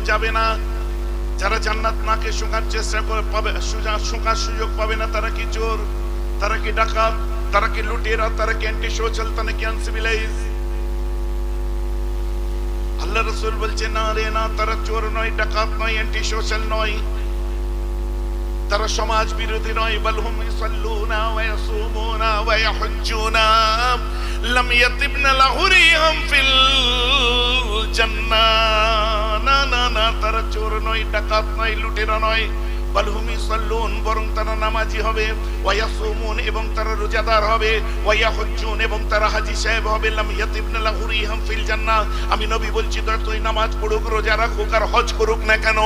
যাবে না। যারা জান্নাত নাকে শোকার চেষ্টা করে পাবে, শোকার সুযোগ পাবে না, তারা কি চোর, তারা কি ডাকাত, তারা কি লুটেরা, তারা কি অ্যান্টি সোশ্যাল, তারা কি আনসিভিলাইজ? আল্লাহ রাসূল বলছে না রে না, তারা চোর নয়, ডাকাত নয়, অ্যান্টি সোশ্যাল নয়, তারা সমাজ বিরোধী নয়। বালহুম ইসাল্লুনা ওয়া ইয়াসুমুনা ওয়া ইয়াহুজ্জুনা লাম ইয়াতিবনা লাহুরিহাম ফিল জান্নাহ। না না না, তারা চোর নয়, ডাকাত নয়, লুটেরা নয়। বালহুম ইসাল্লুন, বরং তারা নামাজি হবে। ওয়া ইয়াসুমুন, এবং তারা রোজাদার হবে। ওয়া ইয়াহুজ্জুন, এবং তারা হাজী সাহেব হবে। লাম ইয়াতিবনা লাহুরিহাম ফিল জান্নাহ। আমি নবী বলছি, তুই নামাজ পড়ুক, রোজা রাখুক আর হজ করুক না কেন,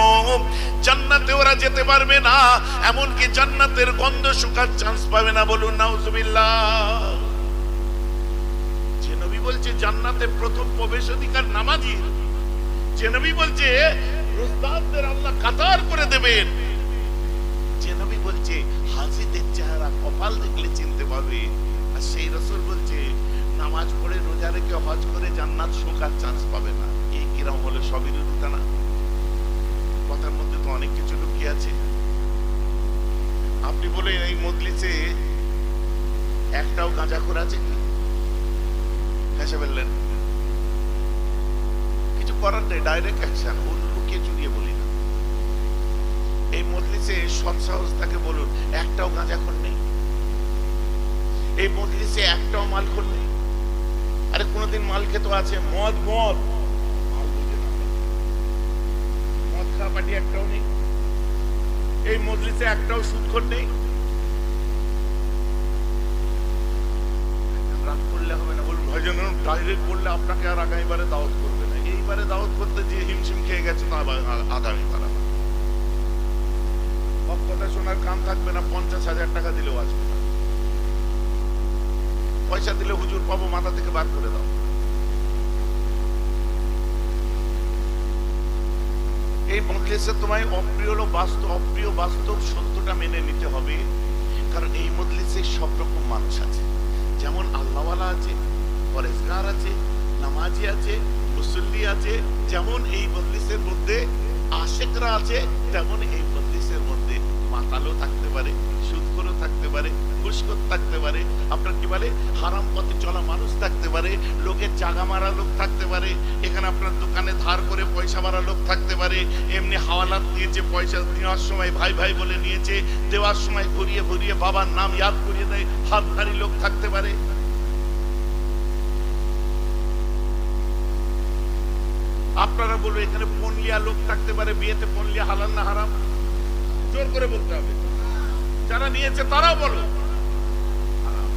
জান্নাতে ওরা যেতে পারবে না, এমনকি জান্নাতের গন্ধ শুকার চান্স পাবে না। বলুন নাউজুবিল্লাহ। যে নবী বলছে জান্নাতে প্রথম প্রবেশ অধিকার নামাজির, যে নবী বলছে রোজদারদের আল্লাহ কাতার করে দেবেন, যে নবী বলছে হাজিদের চেহারা কপাল দেখলে চিনতে পারবে, আর সেই রাসূল বলছে নামাজ পড়ে রোজা রেখে হজ করে জান্নাত শোকার চান্স পাবে না। এই কিরম হলো সবিরোধিতা না? কথার মধ্যে তো অনেক কিছু লুকিয়ে আছে। আপনি বলেন এই মজলিসে একটাও গাঁজাখোর আছে কি? হেসে বললেন, কিছু করার নেই, ডাইরেক্ট অ্যাকশন, লুকিয়ে চুরিয়ে বলি না। এই মজলিসে সৎসাহস তাকে বলুন একটাও গাঁজাখোর নেই, এই মজলিসে একটাও মালখোর নেই। আরে কোনদিন মাল খেতে আছে? মদ মদ মদ খাওয়া পার্টি একটাও নেই। এই মজলিসে একটাও সুদখোর নেই। রাগ করলে হবে না, বলুন ভাইজান ডাইরেক্ট বললে আপনাকে আর আগামীবারে দাওয়াত করবে না। এইবারে দাওয়াত করতে যে হিমশিম খেয়ে গেছে তা আগামীবার আবার সব কথা শোনার কান থাকবে না। 50,000 টাকা দিলেও আসবে না, পয়সা দিলে হুজুর পাবো, মাথা থেকে বার করে দাও। এই মজলিসে তোমায় অপ্রিয় বাস্তব সত্যটা মেনে নিতে হবে। কারণ এই মজলিসে সব রকম মানুষ আছে, যেমন আল্লাহওয়ালা আছে, পরেজগার আছে, নামাজি আছে, মুসল্লি আছে। যেমন এই মজলিসের মধ্যে আশেকরা আছে, তেমন এই মজলিসের মধ্যে মাতালও থাকতে পারে, সুদখোরও থাকতে পারে, ঘুষখোর থাকতে পারে, আপনার কি বলে হারাম পথে চলা মানুষ থাকতে পারে, লোকের জাগা মারা লোক থাকতে পারে, এখানে আপনার দোকানে ধার করে পয়সা মারা লোক থাকতে পারে, এমনি হাওয়ালাত নিয়েছে, পয়সা নেওয়ার সময় ভাই ভাই বলে নিয়েছে, দেওয়ার সময় ঘুরিয়ে ঘুরিয়ে বাবার নাম ইয়াদ করিয়ে দেয় হাতধারী লোক থাকতে পারে। আপনারা বলবো এখানে পনলিয়া লোক থাকতে পারে, বিয়েতে পনলিয়া হালাল না হারাম? জোর করে বলতে হবে, যারা নিয়েছে তারাও বলো হারাম।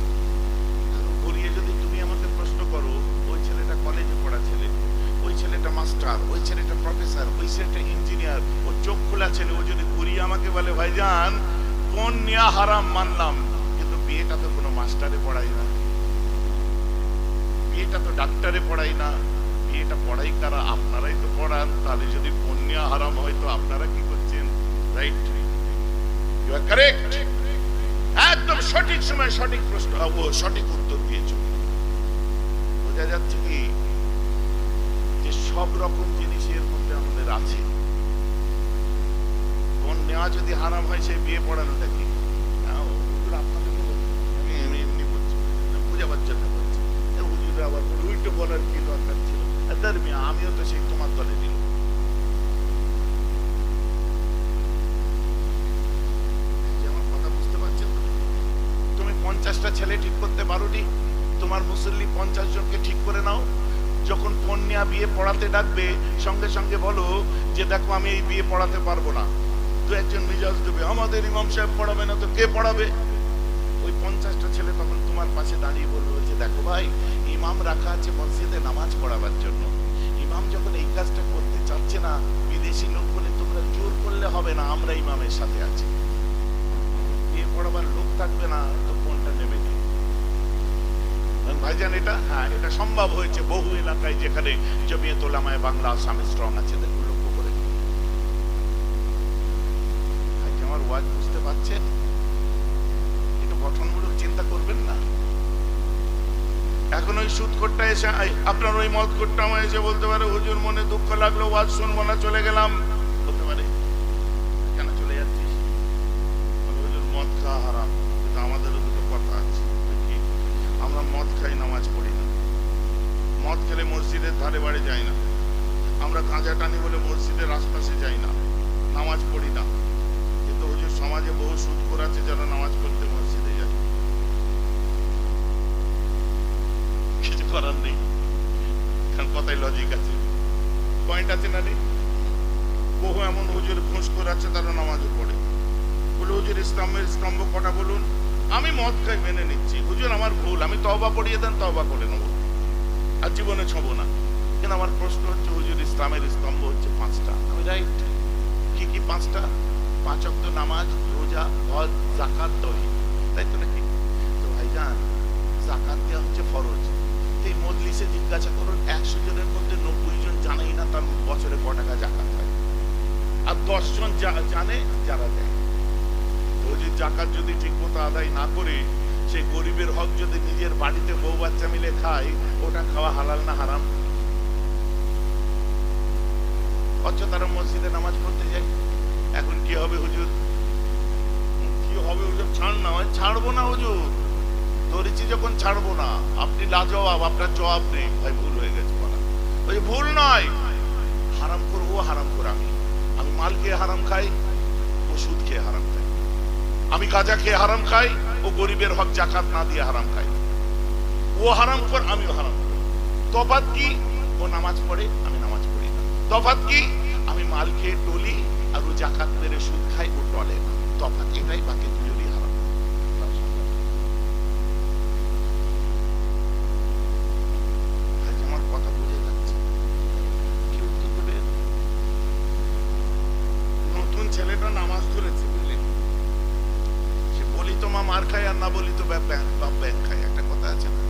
ঘুরিয়ে যদি তুমি আমাকে প্রশ্ন করো, ওই ছেলেটা কলেজে পড়া ছেলে, ওই ছেলেটা মাস্টার, ওই ছেলেটা প্রফেসর, ওই ছেলেটা ইঞ্জিনিয়ার, ও চোখ খোলা ছেলে, ও যদি ঘুরিয়ে আমাকে বলে ভাইজান পনলিয়া হারাম মানলাম, কিন্তু বিয়েটা তো কোনো মাস্টারে পড়াই না, বিয়েটা তো ডাক্তারে পড়াই না, বিয়েটা পড়াই কারা? আপনারাই তো পড়ান। তাহলে যদি পণ্যা হারাম হয় তো আপনারা কি করছেন? Right, you are correct. একদম সঠিক সময় সঠিক প্রশ্ন, সঠিক উত্তর দিয়েছ। বোঝা যাচ্ছে কি যে সব রকম জিনিসের মধ্যে আমাদের আছে। কোন নেওয়া যদি হারাম হয়, সে বিয়ে পড়ানোটা কি? আপনাদেরকে আমি এমনি বলছি, বোঝাবার জন্য বলছি। হুজুরে আবার উল্টো বলার কি দরকার ছিল? আমিও তো সেই তোমার দলে দিল। আমার কথা বুঝতে পারছেন? তুমি 50টা ছেলে ঠিক করতে পারোনি, তোমার মুসল্লি 50 জনকে ঠিক করে নাও। যখন কন্যা বিয়ে পড়াতে ডাকবে, সঙ্গে সঙ্গে বলো যে দেখো আমি এই বিয়ে পড়াতে পারবো না। দু একজন মিজাজ দেবে, আমাদের ইমাম সাহেব পড়াবে না তো কে পড়াবে? ওই 50টা ছেলে তখন তোমার পাশে দাঁড়িয়ে বলবে যে দেখো ভাই, ইমাম রাখা আছে মসজিদে নামাজ পড়াবার জন্য, ইমাম যখন এই কাজটা করতে চাচ্ছে না, বিদেশি লোক বলে তোমরা জোর করলে হবে না, আমরা ইমামের সাথে আছি। বিয়ে পড়াবার লোক থাকবে না তো কোনটা নেবে? ভাইজান এটা হ্যাঁ, এটা সম্ভব হয়েছে বহু এলাকায় যেখানে জমিয়ত উলামায়ে বাংলা আসামে স্ট্রং আছে। দেখুন লক্ষ্য করে, আমার ওয়াজ বুঝতে পারছেন? একটু গঠনমূলক চিন্তা করবেন না? এখন ওই সুদখোরটা এসে আপনার ওই মদখোরটা আমার এসে বলতে পারে হুজুর মনে দুঃখ লাগলো, ওয়াজ শুনবো না, চলে গেলাম। বলতে পারে কেন চলে যাচ্ছিস? হুজুর মদ খাওয়া হারাম। কিন্তু আমাদেরও দুটো কথা আছে, আমরা মদ খাই, নামাজ পড়ি না। মদ খেলে মসজিদের ধারে বাড়ি যাই না। আমরা গাঁজা টানি বলে মসজিদের আশপাশে যাই না, নামাজ পড়ি না। কিন্তু হুজুর সমাজে বহু সুদখোর আছে যারা নামাজ পড়তে মসজিদে যায়। কিছু করার নেই, কারণ কথাই লজিক আছে, পয়েন্ট আছে না নেই? বহু এমন হুজুর ঘুষখোর আছে তারা নামাজও পড়ে। বলে হুজুর ইসলামের স্তম্ভ কটা বলুন। আমি মদ খাই মেনে নিচ্ছি, হুজুর আমার ভুল, আমি তওবা পড়িয়ে দেন, তওবা করে নেবো, আর জীবনে ছবো না। কিন্তু আমার প্রশ্ন হচ্ছে হুজুর ইসলামের স্তম্ভ হচ্ছে 5টা। আমি রাইট, কি কি 5টা? 5 ওয়াক্ত নামাজ, রোজা, হজ, যাকাত, তাওহীদ, তাই তো নাকি? তো ভাইজান যাকাত দেওয়া হচ্ছে ফরজ। এই মজলিসে জিজ্ঞাসা করুন 100 জনের মধ্যে 90 জন জানেই না তার বছরে ক টাকা যাকাত হয়, আর 10 জন জানে যারা দেয়। তো যে যাকাত যদি ঠিক মতো আদায় না করে সেই গরিবের হক যদি নিজের বাড়িতে বউ বাচ্চা মিলে খায়, ওটা খাওয়া হালাল না হারাম? অথচ তারা মসজিদে নামাজ পড়তে যায়। এখন কি হবে হুজুর? কি হবে হুজুর? ছাড় না। ছাড়বো না হুজুর, ধরেছি যখন ছাড়বো না। আপনি লাজবাব, আপনার জবাব নেই। ভাই ভুল হয়ে গেছে বলা। ওই ভুল নয়, হারাম করবো, হারাম করে আমি মাল খেয়ে হারাম খাই, ও সুদ খেয়ে হারাম খাই। আমি গাঁজা খেয়ে হারাম খাই, ও গরিবের হক যাকাত না দিয়ে হারাম খাই। ও হারাম কর, আমিও হারাম করি। তফাৎ কি? ও নামাজ পড়ে, আমি নামাজ পড়ি না। তফাৎ কি? আমি মাল খেয়ে টলি, আর ও যাকাত মেরে সুদ খাই, ও টলে না। তফাৎ এটাই, বাকি দুজনই হারাম। আমার কথা বুঝে যাচ্ছে? কি উত্তর দেবে? নতুন ছেলেটা নামাজ ধরেছে, বুঝলেন? সে বলি তো মা মার খায়, আর না বলি তো বাপ ব্যাংক খায়, একটা কথা আছে না?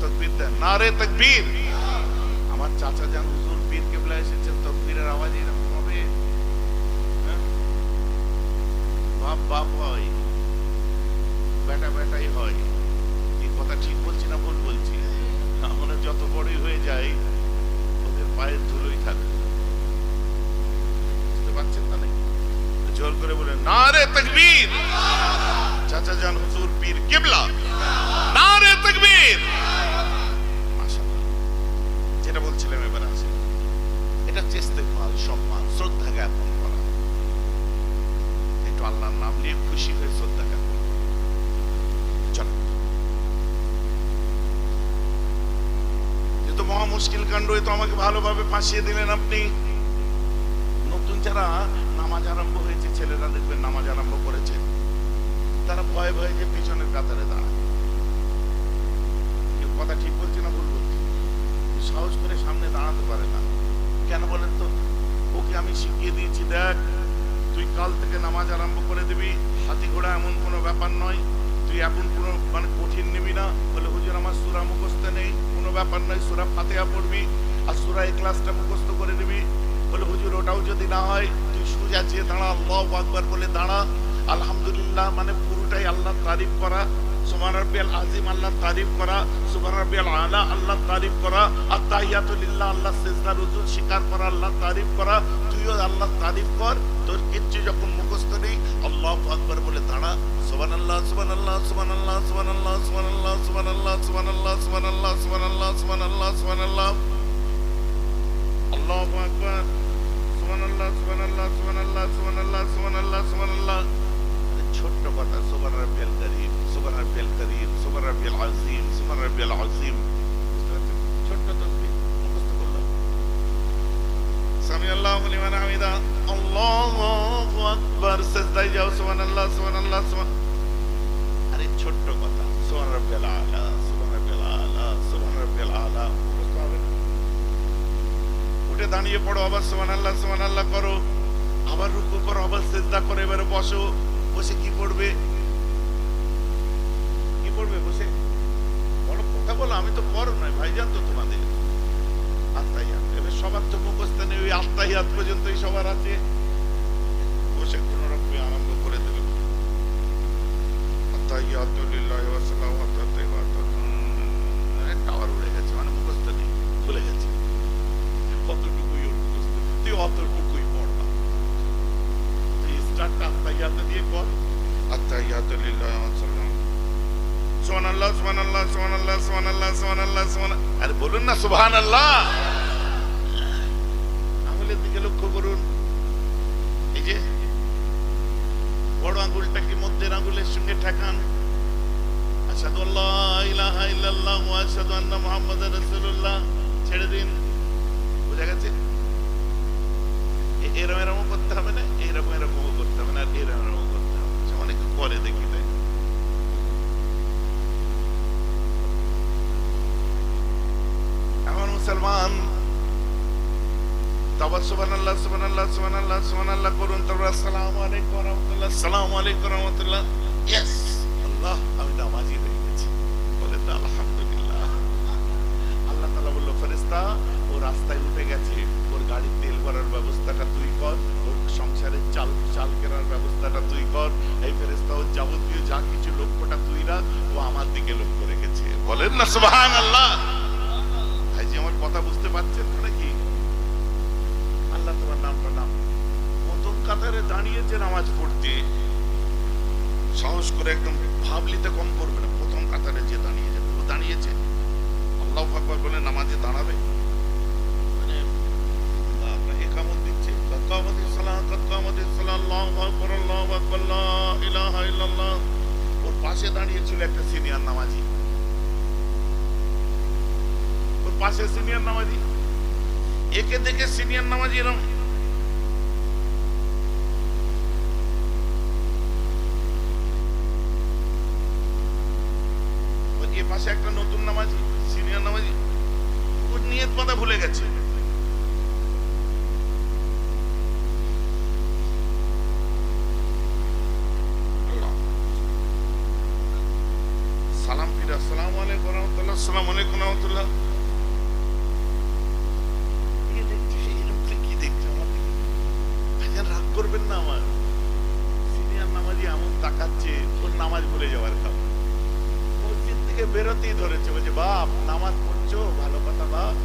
তকবীর দেন, নারে তকবীর। আমার চাচা যান হুজুর পীর কেবলা এসেছেন, তকবীরের আওয়াজ এরকম হবে? বাপ বাপ হয়, বেটা বেটাই হয়। এই কথা ঠিক বলছি না ভুল বলছি? আমরা যত বড়ই হয়ে যাই, ওদের পায়ের ধুলোই থাকবে। বুঝতে পারছেন না? নাকি জোর করে বলেন নারে তকবীর। চাচা যান হুজুর পীর কেবলা, নারে তকবীর। যেটা বলছিলাম এবার আছে, এটা ইস্তেগফার, সম্মান, শ্রদ্ধা জ্ঞাপন করা। একটু আল্লাহর নাম নিয়ে খুশি হয়ে শ্রদ্ধা জ্ঞাপন করা। চলো, কিন্তু মহা মুশকিল কাণ্ড। তো আমাকে ভালোভাবে ফাঁসিয়ে দিলেন আপনি। নতুন যারা নামাজ আরম্ভ হয়েছে, ছেলেরা দেখবেন নামাজ আরম্ভ করেছে, তারা ভয়ে ভয়ে যে পিছনের কাতারে দাঁড়ায়। কেউ কথা ঠিক বলছে না ভুল বলছে? সাহস করে সামনে দাঁড়াতে পারে না। কেন বলেন তো? ওকে আমি শিখিয়ে দিয়েছি, দেখ তুই কাল থেকে নামাজ আরম্ভ করে দিবি, হাতি ঘোড়া এমন কোনো ব্যাপার নয়, তুই এখন কোনো কঠিন নিবি না। বলে হুজুর আমার সূরা মুখস্থ নেই। কোনো ব্যাপার নয়, সূরা ফাতিহা পড়বি আর সূরা ইখলাসটা মুখস্থ করে দিবি। বলে হুজুর ওটাও যদি না হয়, তুই সোজা চেয়ে দাঁড়া, আল্লাহু আকবার বলে দাঁড়া। আলহামদুলিল্লাহ মানে পুরোটাই আল্লাহর তারিফ করা, সুবহান রাব্বিয়াল আযীম আল্লাহর তারিফ করা, সুবহান রাব্বিয়াল আলা আল্লাহর তারিফ করা, আত-তাহিয়াতু লিল্লাহ আল্লাহর সিজদা রুজু স্বীকার করা, আল্লাহর তারিফ করা। তুইও আল্লাহর তারিফ কর। তোর কিচ্ছু যখন মুখস্থ নেই, আল্লাহু আকবার বলে দাঁড়া। সুবহানাল্লাহ সুবহানাল্লাহ সুবহানাল্লাহ সুবহানাল্লাহ সুবহানাল্লাহ সুবহানাল্লাহ সুবহানাল্লাহ সুবহানাল্লাহ সুবহানাল্লাহ সুবহানাল্লাহ সুবহানাল্লাহ, আল্লাহু আকবার, সুবহানাল্লাহ সুবহানাল্লাহ সুবহানাল্লাহ সুবহানাল্লাহ সুবহানাল্লাহ সুবহানাল্লাহ। ছোট্ট কথা, সুবহান রাব্বিয়াল কারীম, সুবহান রাব্বিয়াল কারীম, সুবহান রাব্বিয়াল আযীম, সুবহান রাব্বিয়াল আযীম। ছোট্ট তাসবিহ মুখস্থ করলাম। সামি আল্লাহু লিমান হামিদা, আল্লাহু আকবার, সিজদায় যাও, সুবহানাল্লাহ সুবহানাল্লাহ সুবহান। আরে ছোট্ট কথা, সুবহান রাব্বিয়াল আলা, সুবহান রাব্বিয়াল আলা, সুবহান রাব্বিয়াল আলা মুখস্থ হবে। উঠে দাঁড়িয়ে পড়ো, আবার সুবহানাল্লাহ সুবহানাল্লাহ করো, আবার রুকু করো, আবার সিজদা করে এবারে বসো। বসে কি পড়বে? কি পড়বে বসে? বড় কথা বলো, আমি তো পড় নয় ভাইজান তো তোমাদের। আত্তাহিয়াত, এবার সবার তো মুখস্থ নেই, ওই আত্তাহিয়াত পর্যন্তই সবার আছে, বসে কোন রকমে আরম্ভ করে দিল। আত্তাহিয়াতু লিল্লাহি ওয়া সালাওয়াতু টাওয়ার উড়ে গেছে, মানে মুখস্থ নেই, ভুলে গেছে। কতটুকুই ওর মুখস্থ, তুই অতটুকুই পড়বা। তুই স্টার্টটা আত্তাহিয়াত দিয়ে কর, আত্তাহিয়াতু লিল্লাহি ওয়া সালাম, সুবহানাল্লাহ সুবহানাল্লাহ সুবহানাল্লাহ সুবহানাল্লাহ সুবহানাল্লাহ সুবহানাল্লাহ, আরে বলুন না সুবহানাল্লাহ। আঙুলের দিকে লক্ষ্য করুন, এই যে বড় আঙ্গুলটাকে মধ্যের আঙ্গুলের সঙ্গে ঠেকান, আশহাদু আল্লা ইলাহা ইল্লাল্লাহ ওয়া আশহাদু আন্না মুহাম্মাদার রাসূলুল্লাহ, ছেড়ে দিন। বুঝা গেছে? এরকম এরকম করতে হবে না, এরকম এরকম করতে হবে না, আর এরকম এরকম করতে হবে। অনেক পরে দেখি তাই। আমার মুসলমান, তারপর সুবহানাল্লাহ সুবহানাল্লাহ সুবহানাল্লাহ সুবহানাল্লাহ করুন, তারপর আসসালামু আলাইকুম ওয়া রাহমাতুল্লাহ, আসসালামু আলাইকুম ওয়া রাহমাতুল্লাহ। ইয়েস, আল্লাহ, আমি নামাজি হয়ে গেছি। বলেন না আলহামদুলিল্লাহ। আল্লাহ তাআলা বলল, ফেরেশতা ও রাস্তায় উঠে গেছে, ওর গাড়ির তেল ভরার ব্যবস্থাটা তুই কর, ওর সংসারের চাল কেনার ব্যবস্থাটা তুই কর। এই ফেরেশতা ওর যাবতীয় যা কিছু লক্ষ্যটা তুই রাখ, ও আমার দিকে লক্ষ্য রেখেছে। বলেন না সুবহানাল্লাহ। ভাই জি, আমার কথা বুঝতে পারছেন তো নাকি? আল্লাহ তোমার নামটা নাম, প্রথম কাতারে দাঁড়িয়েছে নামাজ পড়তে, সাহস করে একদম ভাবলিতে কম করবে না, প্রথম কাতারে যে দাঁড়িয়ে যাবে, ও দাঁড়িয়েছে, আল্লাহু আকবার বলে নামাজে দাঁড়াবে, মানে ইকামত দিচ্ছে, কাকামতিস সালাত কাকামতিস সালাত, আল্লাহু আকবার আল্লাহু আকবার লা ইলাহা ইল্লাল্লাহ। ওর পাশে দাঁড়িয়ে ছিল একটা সিনিয়র নামাজি, ওর পাশে সিনিয়র নামাজি, একে দেখে সিনিয়র নামাজি এরকম এর পাশে একটা নতুন নামাজি, সিনিয়র নামাজি, ওর নিয়ত বাঁধা ভুলে গেছে। সালাম ফিরে, আসসালামু আলাইকুম ওয়া রাহমাতুল্লাহ, আসসালামু আলাইকুম ওয়া রাহমাতুল্লাহ। রাগ করবেন না, আমার সিনিয়র নামাজি এমন তাকাচ্ছে, ওর নামাজ ভুলে যাওয়ার খাবার। মসজিদ থেকে বেরোতেই ধরেছে, বলছে বাপ নামাজ পড়ছো, ভালো কথা বাপ,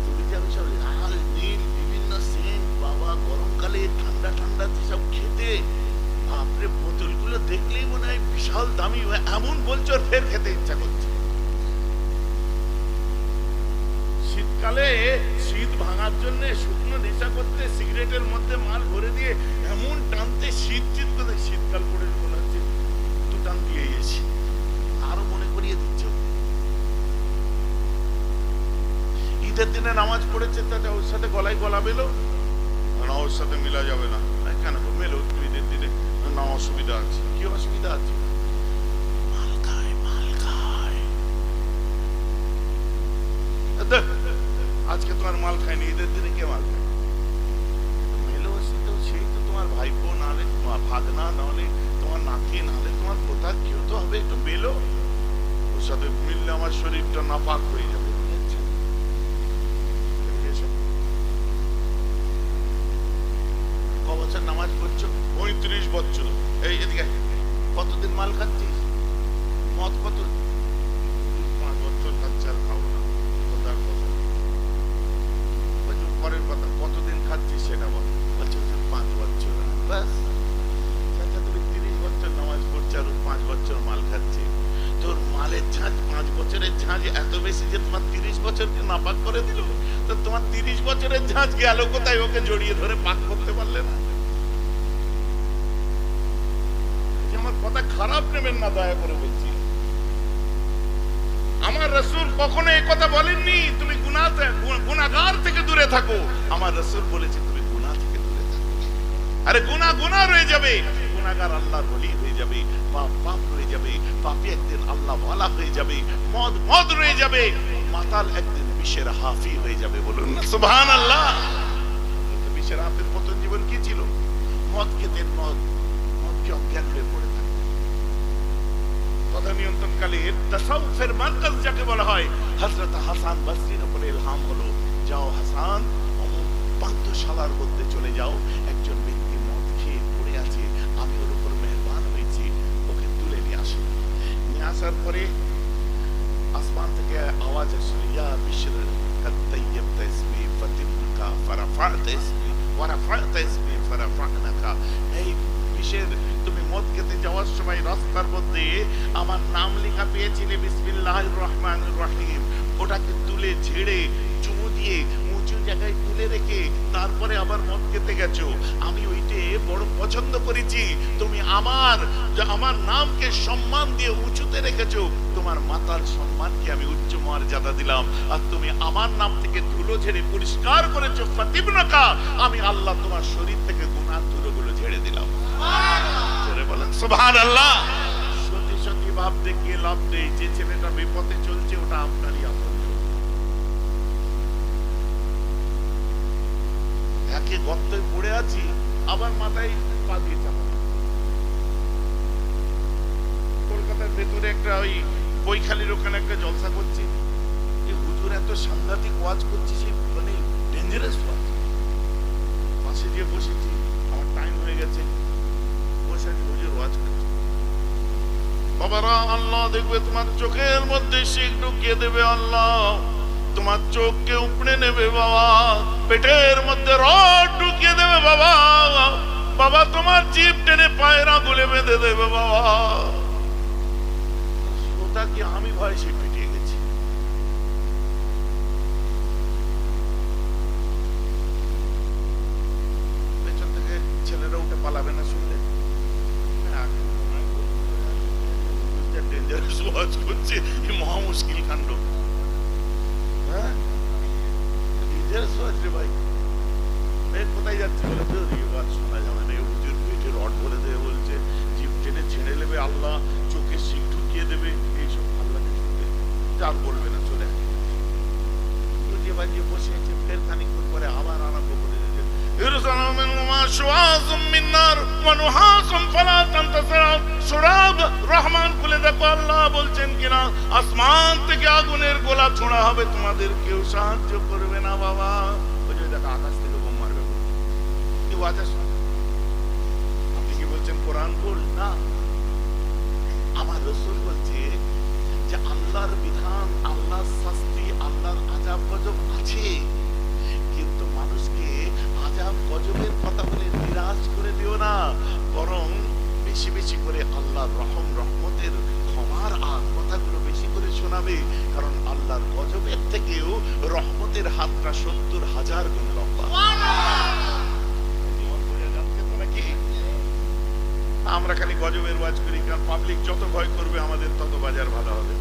তুমি যে আমি সব লাল নীল বিভিন্ন সেন্ট, বাবা গরমকালে ঠান্ডা ঠান্ডা যেসব খেতে, আপনি বোতলগুলো দেখলেই মনে হয় বিশাল দামি, এমন বলছো, আর ফের খেতে ইচ্ছা করছে। শীতকালে শীত ভাঙার জন্য শুকনো নেশা করতে সিগারেটের মধ্যে মাল ভরে দিয়ে এমন টানতে, শীত চিত করে, শীতকাল পড়ে মনে হচ্ছে তো টান দিয়ে গেছি, আরো মনে করিয়ে দিচ্ছ। ঈদের দিনে নামাজ পড়েছে, তাতে ওর সাথে গলায় গলা মেলো না, ওর সাথে মিলা যাবে না। কেন মেলো ঈদের দিনে? না, অসুবিধা আছে। কি অসুবিধা আছে? মাল খায়, মাল খায়। আজকে তোমার মাল খায়নি, ঈদের দিনে কে মাল খায়? মেলো সেই তো তোমার ভাইপো, নাহলে তোমার ভাগনা, নাহলে তোমার নাতি, নাহলে তোমার পোতা, কেউ তো হবে, একটু মেলো। ওর সাথে মিললে আমার শরীরটা নাপাক হয়ে যাবে। ক বছর নামাজ পড়ছো? 35 বছর। এই এদিকে কতদিন মাল খাচ্ছিস? মদ কত? 5 বছর খাচ্ছে, আর খাবো না। পরের কথা, কতদিন খাচ্ছিস সেটা বল। বলছে 5 বছর। ব্যাস, তুমি 30 বছর নামাজ পড়ছো, আর 5 বছর মাল খাচ্ছে। তোর মালের ঝাঁজ, 5 বছরের ঝাঁজ এত বেশি যে তোমার 30 বছরকে নাপাক করে দিল। তো তোমার 30 বছরের ঝাঁজ গেল কোথায়? ওকে জড়িয়ে ধরে পাক করতে পারলে না। আমার কথা খারাপ নেবেন না, দয়া করে বলছি। আমার রাসূল কখনো এই কথা বলেননি তুমি গুনাহগার থেকে দূরে থাকো। আমার রাসূল বলেছে তুমি গুনাহ থেকে দূরে থাকো। আরে গুনাহ রয়ে যাবে, গুনাহগার আল্লাহর ওলি হয়ে যাবে, পাপ রয়ে যাবে, পাপী একদিন আল্লাহ ওয়ালা হয়ে যাবে, মদ রয়ে যাবে, মাতাল একদিন বিশ্বের হাফি হয়ে যাবে। বলুন না সুবহানাল্লাহ। বিশ্বের হাফির প্রথম জীবন কি ছিল? মদ খেতেন, মদকে অজ্ঞান হয়ে পড়ে থাকে। কথা নিয়ন্ত্রণকালে তাসাউফের মার্কাজ যাকে বলা হয়, হযরত হাসান বসরির উপরে ইলহাম হলো, যাও হাসান অমুক পান্থশালার মধ্যে চলে যাও, একজন ব্যক্তি মদ খেয়ে পড়ে আছে, আমি ওর উপর মেহরবান হয়েছি, ওকে তুলে নিয়ে আসো। নিয়ে আসার পরে আসমান থেকে আওয়াজ আসলো, ইয়া বিশর قد طيبت اسمي فتبك فرفعت اسمي ورفعت اسمي فرفعناك। এই বিশের তুমি মদ খেতে যাওয়ার সময় রাস্তার মধ্যে আমার নাম লেখা পেয়েছিলে বিসমিল্লাহির রহমানির রহিম, ওটাকে তুলে ঝেড়ে চুমু দিয়ে উঁচু জায়গায় তুলে রেখে তারপরে আবার মদ খেতে গেছো। আমি ওইটে বড় পছন্দ করেছি, তুমি আমার নামকে সম্মান দিয়ে উঁচুতে রেখেছো, তোমার মাতার সম্মানকে আমি উচ্চ মর্যাদা দিলাম, আর তুমি আমার নাম থেকে ধুলো ঝেড়ে পরিষ্কার করেছো ফাতিবনাকা, আমি আল্লাহ তোমার শরীর থেকে গুনাহ ধুলোগুলো ঝেড়ে দিলাম। সুবহানাল্লাহ, বলেন সুবহানাল্লাহ। সত্যি সত্যি ভাব দেখিয়ে লাভ নেই, যে ছেলেটা বিপথে চলছে ওটা আপনারই আপন। একে গর্তে পড়ে আছি, আবার মাথায় পা দিয়ে চাপা। কলকাতার ভেতরে একটা ওই বইখালির ওখানে একটা জলসা করছি, যে হুজুর এত সাংঘাতিক ওয়াজ করছি, সে মানে ডেঞ্জারাস ওয়াজ। পাশে গিয়ে বসেছি, আমার টাইম হয়ে গেছে, বসে আছি, হুজুর ওয়াজ করছি। বাবারা, আল্লাহ দেখবে তোমার চোখের মধ্যে শিখ ঢুকিয়ে দেবে, আল্লাহ তোমার চোখকে উপড়ে নেবে বাবা, পেটের মধ্যে রড ঢুকিয়ে দেবে বাবা, বাবা তোমার জিভ টেনে পায়ের আঙুলে বেঁধে দেবে বাবা। ওটা কি আমি ভয় সে পিটিয়ে গেছি। পেছন থেকে ছেলেরা উঠে পালাবে না শুনলে, ডেঞ্জারাস ওয়াজ করছে, মহা মুশকিল কাণ্ড। হ্যাঁ, ডেঞ্জারাস ওয়াজ রে ভাই। কোথায় যাচ্ছে বলে তো ওয়াজ শোনা যাবে না, হুজুর পেটে রড ভরে দেবে বলছে, জিভ টেনে ছেড়ে নেবে আল্লাহ, চোখে শিখ ঢুকিয়ে দেবে, এইসব আল্লাহকে শুনতে যার বলবে না, চলে আসে। বুঝিয়ে বাজিয়ে বসে আছে, ফের খানিকক্ষণ পরে আবার আরম্ভ করে দিয়েছে, রহমান খুলে দেখো, আল্লাহ বলছেন কিনা আসমান থেকে আগুনের গোলা ছোঁড়া হবে, তোমাদের কেউ সাহায্য করবে না বাবা। দেখো আকাশ থেকে বোম মারবে, আপনি কি বলছেন কোরআন পড় না? আমার রাসূল বলছে যে আল্লাহর বিধান, আল্লাহর শাস্তি, আল্লাহর আযাব গজব আছে, কিন্তু মানুষকে আযাব গজবের কথা বলে নিরাশ করে দিও না, বরং বেশি বেশি করে আল্লাহর রহম রহমতের ক্ষমার কথাগুলো বেশি করে শোনাবে, কারণ আল্লাহর গজবের থেকেও রহমতের হাতটা ৭০,০০০ গুণ লম্বা। আমরা খালি গজবের ওয়াজ করি, কারণ পাবলিক যত ভয় করবে আমাদের তত বাজার ভালো হবে।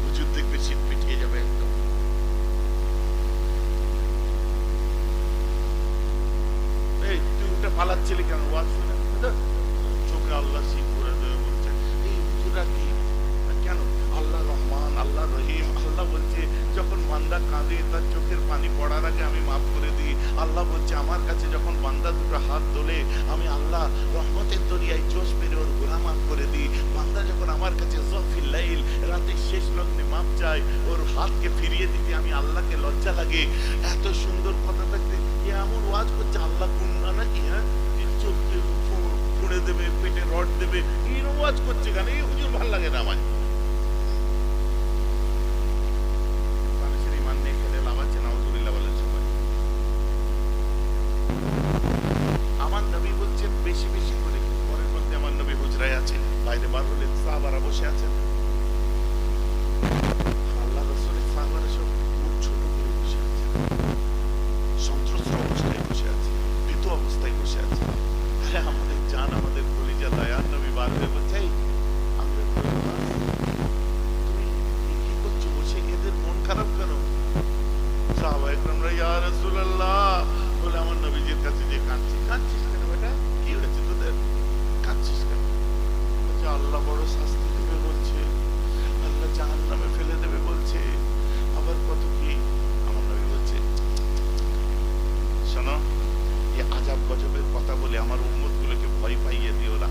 হুজুর দেখবে শীত পিটিয়ে যাবে একদম। এই তুই উঠে পালাচ্ছিলি কেন? ওয়াজ শুনে চোখে আল্লাহ শীত করে দেবে বলছে। এই হুজুরা কি কেন? আল্লাহ রহমান, আল্লাহ রহিম। আল্লাহ বলছে যখন বান্দা কাঁদে তার চোখের পানি পড়ার আগে আমি মাফ করে দিই। আল্লাহ বলছে আমার কাছে যখন বান্দা দুটো হাত তোলে আমি আল্লাহ রহমতের দরিয়ায় জোশ মেরে ওর গুনাহ মাফ করে দিই। বান্দা যখন আমার কাছে জফিল লাইল, রাতের শেষ লগ্নে মাফ চায়, ওর হাতকে ফিরিয়ে দিতে আমি আল্লাহকে লজ্জা লাগে। এত সুন্দর কথা থাকতে এমন ওয়াজ করছে, আল্লাহ গুন্না নাকি? হ্যাঁ, চোখকে ফুঁড়ে দেবে, পেটে রড দেবে, এরকম ওয়াজ করছে কেন? এই হুজুর ভাল লাগে না আমার। আমার নবী বলছেন বেশি বেশি করে, পরের মধ্যে আমার নবী হুজরায় আছে, বাইরে বার হলে সাহাবারা বসে আছেন, আল্লাহ রাসূলের সাহাবারা সব মুখ ছোট করে বসে আছে, সন্ত্রস্ত অবস্থায় বসে আছে, ভীত অবস্থায় বসে আছে। আরে আমাদের জান, আমাদের কলিজা দয়ার নবী বার হয়ে বলছে, আমরা তুমি কি করছো বসে, এদের মন খারাপ কেন? সাহাবা একরামরা ইয়া রাসূলুল্লাহ বলে আমার নবীজির কাছে যে কাঁদছিস কেন বেটা, কি হয়েছে তোদের, কাঁদছিস কেন? বলছে আল্লাহ বড় শাস্তি দেবে বলছে, আল্লাহ জাহান্নামে ফেলে দেবে বলছে, আবার কত কি। আমার নবী বলছে শোনো, এই আযাব গজবের কথা বলে আমার উম্মত গুলোকে ভয় পাইয়ে দিও না,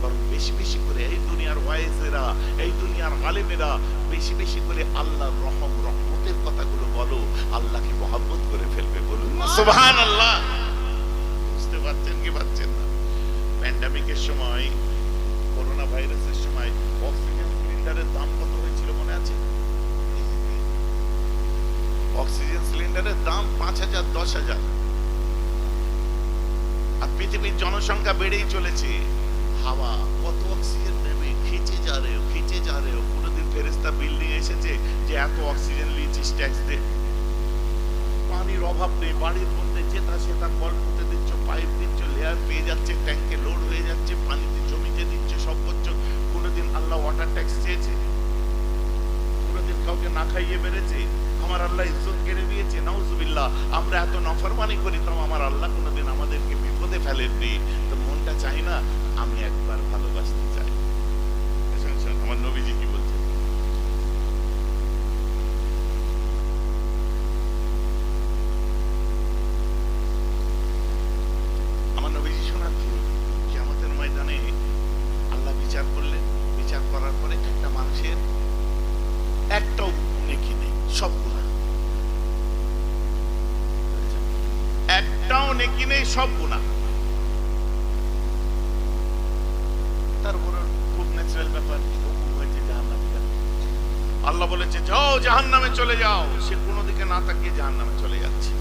বরং বেশি বেশি করে এই দুনিয়ার ওয়াইজেরা, এই দুনিয়ার আলেমেরা বেশি বেশি করে আল্লাহর রহম রহমত মহব্বতের কথাগুলো বলো, আল্লাহকে মহব্বত করে ফেলবে। বলুন না সুবহানাল্লাহ। বুঝতে পারছেন কি পারছেন না? প্যান্ডামিকের সময়, করোনা ভাইরাসের সময় অক্সিজেন সিলিন্ডারের দাম কত হয়েছিল মনে আছে? অক্সিজেন সিলিন্ডারের দাম 5,000 10,000। আর পৃথিবীর জনসংখ্যা বেড়েই চলেছে। হাওয়া কত অক্সিজেন নেবে, খিচে যা রে খিচে যা রে। কোনোদিন ফেরেশতা বিল নিয়ে এসেছে যে এত অক্সিজেন লিয়েছিস ট্যাক্স দে? পানির অভাব নেই, বাড়ির মধ্যে যেটা সেটা কল পুঁতে দিচ্ছ, পাইপ দিচ্ছ, লেয়ার পেয়ে যাচ্ছে, ট্যাঙ্কে লোড হয়ে যাচ্ছে, পানিতে জমিতে দিচ্ছে, সব করছো। কোনোদিন আল্লাহ ওয়াটার ট্যাক্স চেয়েছে? কোনোদিন কাউকে না খাইয়ে বেড়েছে? আমার আল্লাহ ইজ্জত কেড়ে দিয়েছে? নাউজুবিল্লাহ। আমরা এত নফরমানি করি, তো আমার আল্লাহ কোনোদিন আমাদেরকে বিপদে ফেলেননি। তো মনটা চাই না আমি একবার ভালোবাসতে চাই। আমার নবীজি কি বলছে? আমার নবীজি শোনাচ্ছে কিয়ামতের ময়দানে আল্লাহ বিচার করলেন। বিচার করার পরে একটা মানুষের একটাও নেকি নেই, সব গুনাহ। একটাও নেকি নেই, সব গুনাহ। তারপর খুব ন্যাচারাল ব্যাপার, হুকুম হয়েছে জাহান্নামে যাও। আল্লাহ বলেছে যাও জাহান্নামে চলে যাও। সে কোনো দিকে না তাকিয়ে জাহান্নামে চলে যাচ্ছে,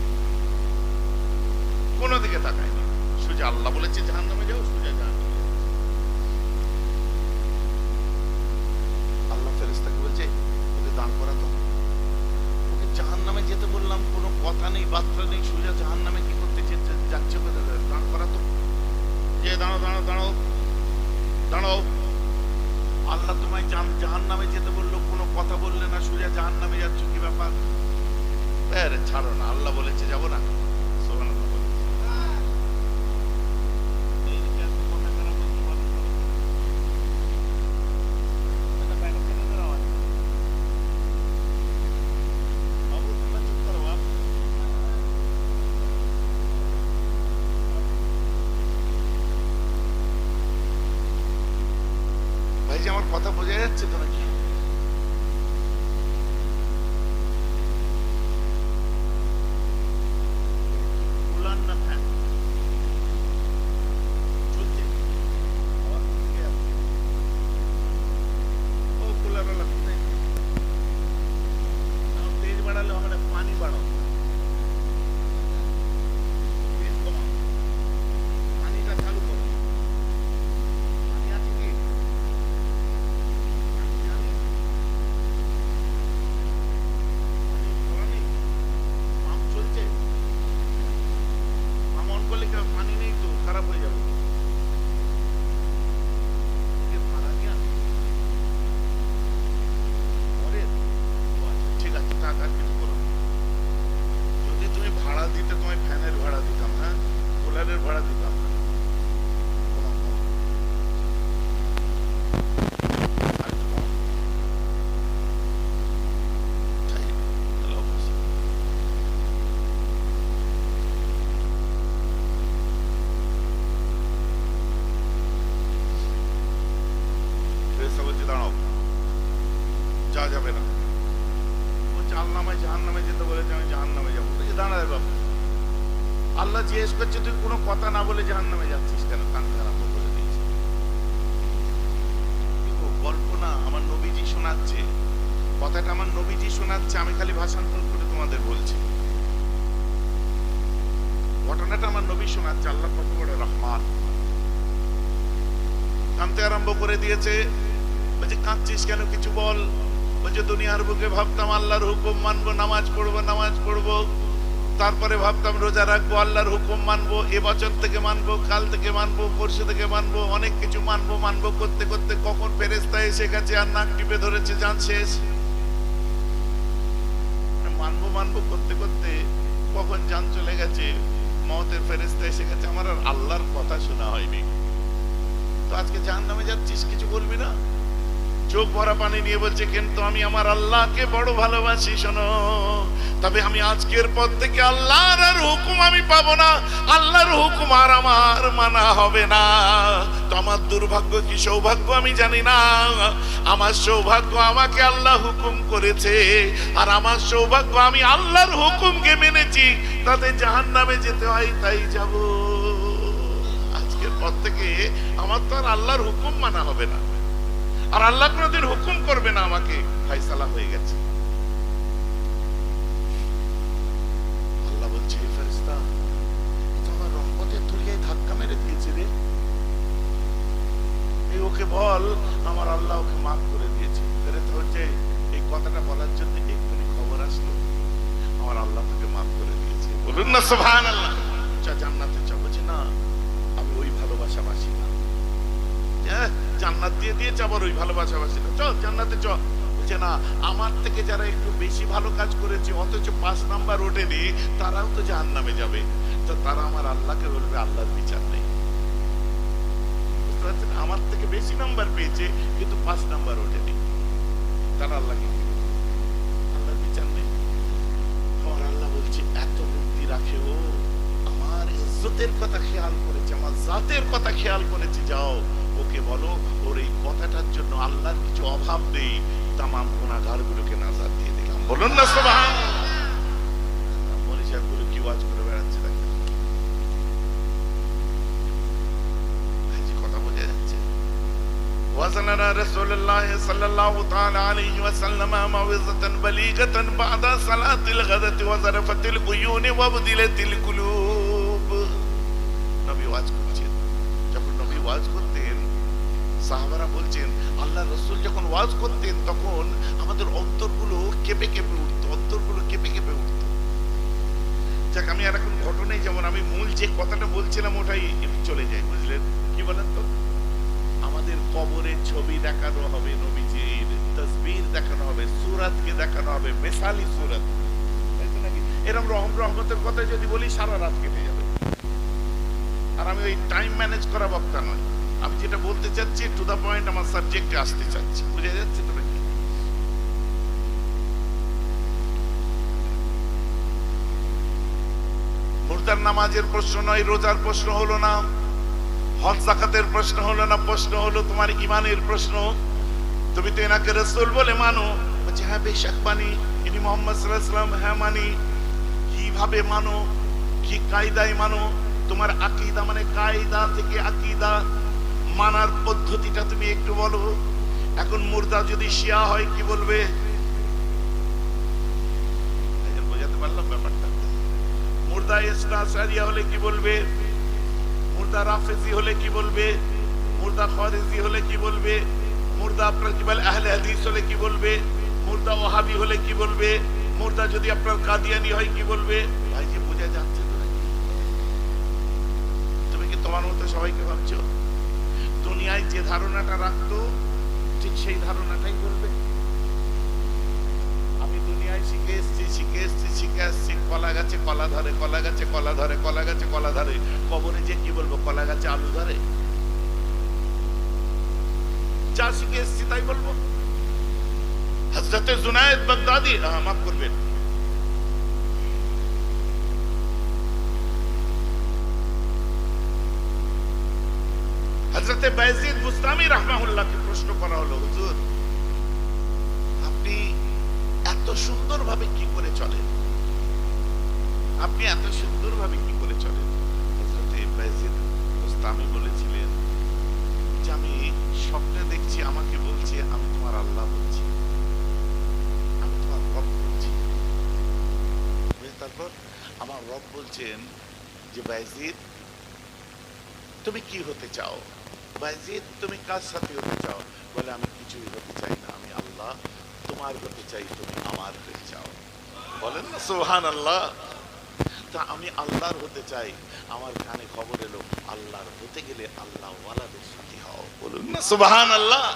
কোনো দিকে তাকায়নি। সোজা আল্লাহ বলেছে জাহান্নামে যাও, সোজা জাহান্নামে যাও। আল্লাহ ফেরেশতাকে বলছে ওকে দাঁড় করা তো। ওকে জাহান্নামে যেতে বললাম, কোনো কথা নেই বার্তা নেই, সোজা জাহান্নামে কি করতে যাচ্ছে? দাঁড় করা তো। যে দাঁড়াও দাঁড়াও দাঁড়াও দাঁড়াও। আল্লাহ তোমায় জাহান্নামে যেতে বললো, কোনো কথা বললে না, সোজা জাহান্নামে যাচ্ছ, কি ব্যাপার? আরে ছাড়ো না, আল্লাহ বলেছে যাবো না। সুবহানাল্লাহ। ভাই যে আমার কথা বোঝা যাচ্ছে তো নাকি? কুলার না ফ্যান চলছে? ও কুলার वाला কোথায়? তেজ বাড়ালে হবে না, পানি বাড়াও। তেজ কমাও, পানিটা চালু করো। পানি আছে কি? পানি নেই তো, খারাপ হয়ে যাবে। ঠিক আছে, টাকা কিছু করো। যদি তুমি ভাড়া দিতে, তোমায় ফ্যানের ভাড়া দিতাম, হ্যাঁ, কুলারের ভাড়া দিতাম না। বলছে দাঁড়াও, যা যাবে না। বলছে আল্লাহ আমায় জাহান্নামে যেতে বলেছে, আমি জাহান্নামে যাবো। দাঁড়ায় বাবু, আল্লাহ জিজ্ঞেস করছে তুই কোনো কথা না বলে জাহান্নামে যাচ্ছিস কেন? কানতে আরম্ভ করে দিয়েছে। গল্প না, আমার নবীজি শোনাচ্ছে কথাটা, আমার নবীজি শোনাচ্ছে, আমি খালি ভাষান্তর করে তোমাদের বলছি। ঘটনাটা আমার নবী শোনাচ্ছে। আল্লাহ কত বড় রহমান। কানতে আরম্ভ করে দিয়েছে। বলছে কাঁদছিস কেন, কিছু বল। বলছে দুনিয়ার বুকে ভাবতাম আল্লাহর হুকুম মানবো, নামাজ পড়বো, তারপরে ভাবতাম রোজা রাখবো, আল্লাহর হুকুম মানবো, এবছর থেকে মানবো, কাল থেকে মানবো, পরশু থেকে মানবো, অনেক কিছু মানবো করতে করতে কখন ফেরেশতা এসে গেছে আর নাক টিপে ধরেছে, জান শেষ। মানবো করতে করতে কখন জান চলে গেছে, মওতের ফেরেশতা এসে গেছে, আমার আর আল্লাহর কথা শোনা হয়নি। তো আজকে জাহান্নামে যাচ্ছিস, কিছু বলবি না? চোখ ভরা পানি নিয়ে বলছে কিন্তু আমি আমার আল্লাহকে বড় ভালোবাসি। শোনো, তবে আমি আজকের পর থেকে আল্লাহর আর হুকুম আমি পাবো না, আল্লাহর হুকুম আর আমার মানা হবে না। তো আমার দুর্ভাগ্য কি সৌভাগ্য আমি জানি না, আমার সৌভাগ্য আমাকে আল্লাহ হুকুম করেছে, আর আমার সৌভাগ্য আমি আল্লাহর হুকুমকে মেনেছি, তাতে জাহান্নামে যেতে হয় তাই যাব। আজকের পর থেকে আমার তো আর আল্লাহর হুকুম মানা হবে না, আর আল্লাহ কোনদিন হুকুম করবে না, আমাকে ফায়সালা হয়ে গেছে। আল্লাহ বলছে, ফেরেশতা তোমার রহমতের তলিয়ায় ধাক্কা মেরে দিয়েছে রে, এই ওকে বল আমার আল্লাহ ওকে মাফ করে দিয়েছে। ফেরেশতা হচ্ছে এই কথাটা বলার জন্য এক্ষুনি খবর আসলো, আমার আল্লাহ তোকে মাফ করে দিয়েছে। বলুন না সুবহানাল্লাহ। চা জান্নাতে চা। বলছে না, আমি ওই ভালোবাসা বাসি না। জান্নাত দিয়ে দিয়েছে, আবার ওই ভালোবাসা বাসি না, চল জান্নাতে চ। বলছে না, আমার থেকে যারা একটু বেশি ভালো কাজ করেছে অথচ 5 নাম্বার ওঠেনি, তারাও তো জাহান্নামে যাবে, তো তারা আমার আল্লাহকে বলবে আল্লাহর বিচার নেই। বুঝতে পারছেন, আমার থেকে বেশি নাম্বার পেয়েছে কিন্তু 5 নাম্বার ওঠেনি, তারা আল্লাহকে আল্লাহর বিচার নেই। আমার আল্লাহ বলছে এত মুক্তি রাখে ও, আমার ইজ্জতের কথা খেয়াল করেছে, আমার জাতের কথা খেয়াল করেছে, যাও ওকে বলো ওর এই কথাটার জন্য আল্লাহর কিছু অভাব নেই, তামাম গুনাহগারগুলোকে নাজাত দিয়ে দিলাম। বলুন না সুবহানাল্লাহ। মনি সাহেবগুলো কি ওয়াজ করে বেড়াচ্ছে দেখেন, কথা বোঝা যাচ্ছে। ওয়াজালানা রাসূলুল্লাহ সাল্লাল্লাহু তাআলা আলাইহি ওয়াসাল্লাম মাউইযাতান বালিগাতান বা'দা সালাতিল গাদাতি ওয়া যারাফাতিল উয়ুন ওয়া বুদিলাতিল কুলুব। নবী ওয়াজ করছেন, যখন নবী ওয়াজ করতেন সাহাবারা বলছেন আল্লাহ রাসূল যখন ওয়াজ করতেন তখন আমাদের অন্তরগুলো কেঁপে কেঁপে উঠতো, অন্তরগুলো কেঁপে কেঁপে উঠতো। যাক, আমি আর এখন ঘটনায়, যেমন আমি মূল যে কথাটা বলছিলাম ওটাই চলে যাই, বুঝলেন? কি বলেন তো, আমাদের কবরের ছবি দেখানো হবে, নবীজির তাসবির দেখানো হবে, সূরাতকে দেখানো হবে, মেসালি সূরাত, তাই তো নাকি? এরকম রহমতের কথা যদি বলি সারা রাত কেটে যাবে। আর আমি ওই টাইম ম্যানেজ করা বক্তা নয়, আমি যেটা বলতে চাচ্ছি টু দা পয়েন্ট, আমার সাবজেক্টে আসতে চাচ্ছি, বুঝে যাচ্ছে তো নাকি? মুর্দার নামাজের প্রশ্ন নয়, রোজার প্রশ্ন হলো না, হজ যাকাতের প্রশ্ন হলো না, প্রশ্ন হলো তোমার ঈমানের প্রশ্ন। তুমি তো এনাকে রাসূল বলে মানো? বলছে হ্যাঁ বেশক মানি, ইনি মুহাম্মদ সাল্লাল্লাহু আলাইহি ওয়াসাল্লাম, হ্যাঁ মানি। কিভাবে মানো, কি কায়দায় মানো? তোমার আকীদা মানে কায়দা থেকে আকীদা মানার পদ্ধতিটা তুমি একটু বলো। এখন মুর্দা যদি শিয়া হয় কি বলবে? বোঝাতে পারলাম ব্যাপারটা? মুর্দা ইসলাশারিয়া হলে কি বলবে? মুর্দা রাফেজি হলে কি বলবে? মুর্দা খারিজি হলে কি বলবে? মুর্দা আপনার কি বলে আহলে হাদিস হলে কি বলবে? মুর্দা ওয়াহাবি হলে কি বলবে? মুর্দা যদি আপনার কাদিয়ানি হয় কি বলবে? ভাই যে বোঝা যাচ্ছে তো নাকি? তুমি কি তোমার মতো সবাইকে ভাবছো? দুনিয়ায় যে ধারণাটা রাখতো ঠিক সেই ধারণাটাই বলবে। আমি দুনিয়ায় শিখে এসছি, কলা গাছে কলা ধরে, কলা গাছে কলা ধরে, কলা গাছে কলা ধরে, কবরে যে কি বলবো কলা গাছে আলু ধরে? যা শিখে এসছি তাই বলবো। হযরতে জুনায়েদ বাগদাদি, মাফ করবেন, হযরতে বায়জিদ বুস্তামি রাহমাহুল্লাহকে প্রশ্ন করা হলো, হুজুর আপনি এত সুন্দরভাবে কি করে চলেন? আপনি এত সুন্দরভাবে কি করে চলেন? হযরতে বায়জিদ বুস্তামি বলেছিলেন যে আমি স্বপ্নে দেখছি আমাকে বলছে আমি তোমার আল্লাহ বলছি, আমি তোমার রব বলছি। তারপর আমার রব বলছেন যে বায়জিদ তুমি কি হতে চাও? বায়জিদ তুমি কার সাথে হতে চাও? বলে আমি কিছুই হতে চাই না, আমি আল্লাহ তোমার হতে চাই, তুমি আমার হতে চাও। বলেন না সুবহানাল্লাহ। তা আমি আল্লাহর হতে চাই, আমার কানে খবর এলো আল্লাহর হতে গেলে আল্লাহ ওয়ালাদের সাথে হও। বলুন না সুবহানাল্লাহ।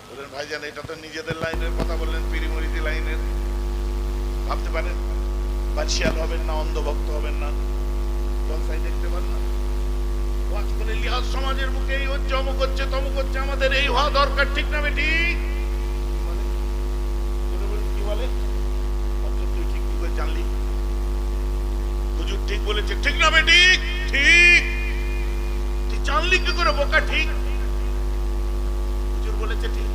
বলেন ভাইজান এটা তো নিজেদের লাইনের কথা বললেন, পিরিমরিদি লাইনের। ভাবতে পারেন পার্সিয়াল হবেন না, অন্ধভক্ত হবেন না, জলসাই দেখতে পারেন না, ওয়াজ করে লিয়াজ সমাজের মুখে এই হচ্ছে, অমুক হচ্ছে, তমুক হচ্ছে, আমাদের এই হওয়া দরকার, ঠিক না বেটি? কি বলে তুই ঠিক কি করে জানলি? হুজুর ঠিক বলেছে, ঠিক না বেটি? ঠিক, তুই জানলি কি করে বোকা? ঠিক বলেছে ঠিক,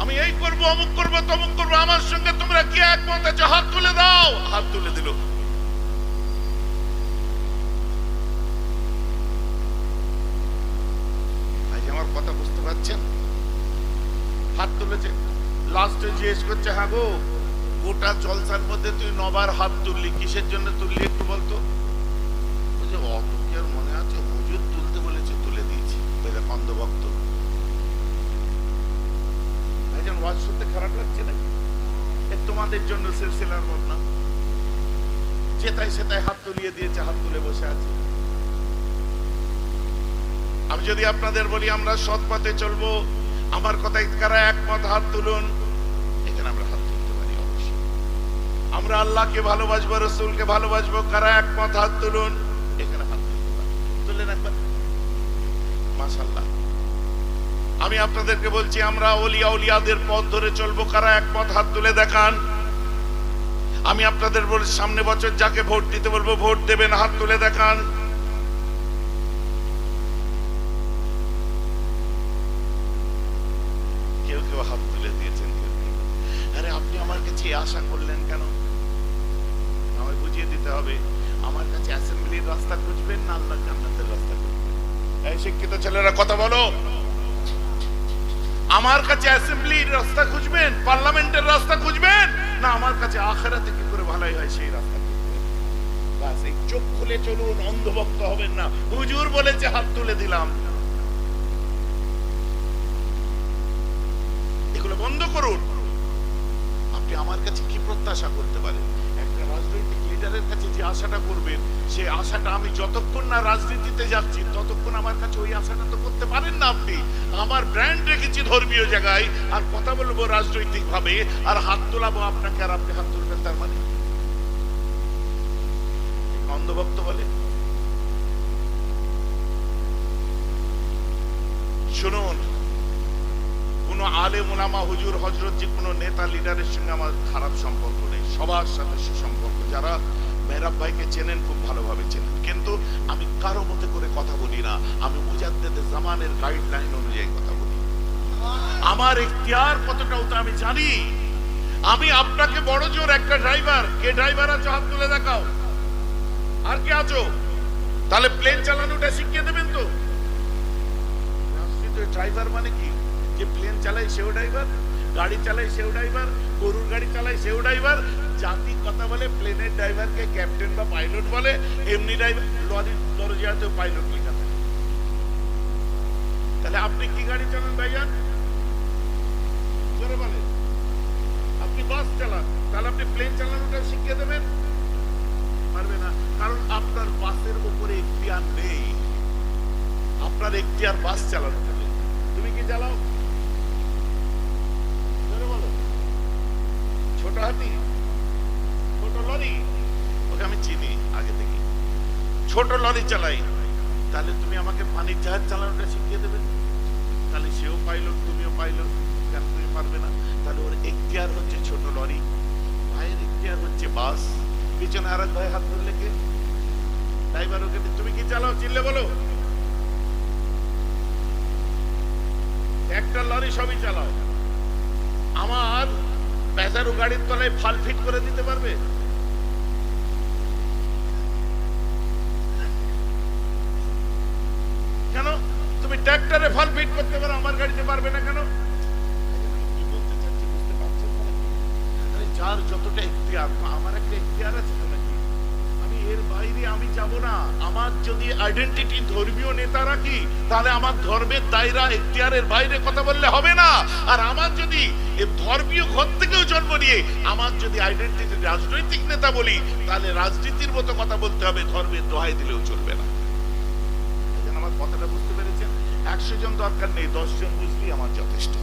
আমি এই করব, অমুক করব, তমুক করব, আমার সঙ্গে তোমরা কি একমত আছো? হাত তুলে দাও। হাত তুলে দিল। আমার কথা বুঝতে পারছেন? হাত তুলেছে। লাস্টে জিজ্ঞেস করছে, হ্যাঁ গো, গোটা জলসার মধ্যে তুই 9 বার হাত তুললি, কিসের জন্য তুললি একটু বলতো? অত কি আর মনে আছে? হুজুর তুলতে বলেছে, তুলে দিয়েছি। অন্ধভক্ত। ভাইজান, ওয়াজ শুনতে খারাপ লাগছে নাকি? তোমাদের জন্য সিলসিলার বদনাম। যেটাই সেটাই হাত তুলিয়ে দিয়েছে, হাত তুলে বসে আছে। আমি যদি আপনাদের বলি আমরা সৎ পথে চলবো, আমার কথায় কারা একমত? হাত তুলুন। এখানে আমরা হাত তুলতে পারি অবশ্যই। আমরা আল্লাহকে ভালোবাসবো, রসুলকে ভালোবাসবো, কারা একমত? হাত তুলুন। এখানে হাত তুলতে পারি। তুললেন একবার? মাশাআল্লাহ। আমি আপনাদেরকে বলছি, আমরা ওলিয়া উলিয়াদের পথ ধরে চলবো, কারা একমত? হাত তুলে দেখান। আমি আপনাদের বলছি, সামনে বছর যাকে ভোট দিতে বলবো ভোট দেবেন, হাত তুলে দেখান। কেউ কেউ হাত তুলে দিয়েছেন। আরে আপনি আমার কাছে আশা করলেন কেন? আমায় বুঝিয়ে দিতে হবে। আমার কাছে অ্যাসেম্বলির রাস্তা খুঁজবেন না আল্লাহর জান্নাতের রাস্তা খুঁজবেন? এই শিক্ষিত ছেলেরা কথা বলো। আমার কাছে অ্যাসেম্বলির রাস্তা খুঁজবেন, পার্লামেন্টের রাস্তা খুঁজবেন, না আমার কাছে আখিরাতে কি করে ভালোই হয় সেই রাস্তা খুঁজবেন? বাস, এই চোখ খুলে চলুন, অন্ধভক্ত হবেন না। হুজুর বলেছে হাত তুলে দিলাম, এগুলো বন্ধ করুন। আপনি আমার কাছে কি প্রত্যাশা করতে পারেন? একটা রাজনৈতিক লিডারের কাছে যে আশাটা করবেন, সেই আশাটা আমি যতক্ষণ না রাজনীতিতে যাচ্ছি ততক্ষণ আমার কাছে ওই আশাটা তো করতে পারেন না আপনি। আমার ব্র্যান্ড রেখেছি ধর্মীয় জায়গায়, আর কথা বলবো রাজনৈতিক ভাবে, আর হাত তোলাবো আপনাকে, আর আপনি হাত তুলবেন, তার মানে অন্ধভক্ত বলে। শুনুন, কোন আলেম ওলামা হুজুর হযরত যে কোনো নেতা লিডারের সঙ্গে আমার খারাপ সম্পর্ক নেই, সবার সাথে সুসম্পর্ক। যারা মেহরাব ভাইকে চেনেন খুব ভালোভাবে চেনেন, কিন্তু আমি কারো মতে করে কথা বলি না। আমি মুজাদ্দেদে জামানের গাইডলাইন অনুযায়ী কথা বলি। আমার ইখতিয়ার কতটা ওটা আমি জানি। আমি আপনাকে বড় জোর একটা ড্রাইভার, কে ড্রাইভার আছো হাত তুলে দেখাও। আর কে আছো? তাহলে প্লেন চালানোটা শিখিয়ে দেবেন তো? ড্রাইভার মানে কি? যে প্লেন চালায় সেও ড্রাইভার, গাড়ি চালায় সেও ড্রাইভার, গরুর গাড়ি চালায় সেও ড্রাইভার। জাতি কথা বলে প্লেনের ড্রাইভারকে ক্যাপ্টেন বা পাইলট বলে, এমনি ড্রাইভার লরির দরজাতেও পাইলট লেখা থাকে। তাহলে আপনি কি গাড়ি চালান ভাইজান? জোরে বলেন। আপনি বাস চালান, তাহলে আপনি প্লেন চালানোটা শিখিয়ে দেবেন? পারবে না, কারণ আপনার বাসের উপরে এখতিয়ার নেই। আপনার এখতিয়ার বাস চালানো। তুমি কি চালাও? বলো। ছোট হাতি, ছোট লরি, ওকে আমি চিনি আগে থেকে। ছোট লরি চালাই, তাহলে তুমি আমাকে পানির জাহাজ চালানোটা শিখিয়ে দেবে? তাহলে সেও পাইলট, তুমিও পাইলট, কেন তুমি পারবে না? তাহলে ওর এখতিয়ার হচ্ছে ছোট লরি, ভাইয়ের এখতিয়ার হচ্ছে বাস। পিছনে আর এক ভাই হাত ধরলে কে? ড্রাইভার। ওকে তুমি কি চালাও? চিল্লে বলো। একটা লরি সবই চালাও। আমার প্যাসারো গাড়ির তলায় ফাল ফিট করে দিতে পারবে? কেন? তুমি ট্র্যাক্টরে ফাল ফিট করতে পারো, আমার গাড়িতে পারবে না কেন? কি বলতে চাচ্ছি বুঝতে পারছেন? যার যতটা এখতিয়ার, আমার একটা এখতিয়ার আছে তো নাকি? আমি এর বাইরে আমি যাব না। আমার যদি আইডেন্টিটি ধর্মীয় নেতা রাখি, তাহলে আমার ধর্মের দায়রা এখতিয়ারের বাইরে কথা বললে হবে না। আর আমার যদি ধর্মীয় ঘর থেকেও জন্ম নিয়ে আমার যদি আইডেন্টিটি রাজনৈতিক নেতা বলি, তাহলে রাজনীতির মতো কথা বলতে হবে, ধর্মের দোহাই দিলেও চলবে না। আমার কথাটা বুঝতে পেরেছেন? 100 জন দরকার নেই, 10 জন বুঝলেই আমার যথেষ্ট।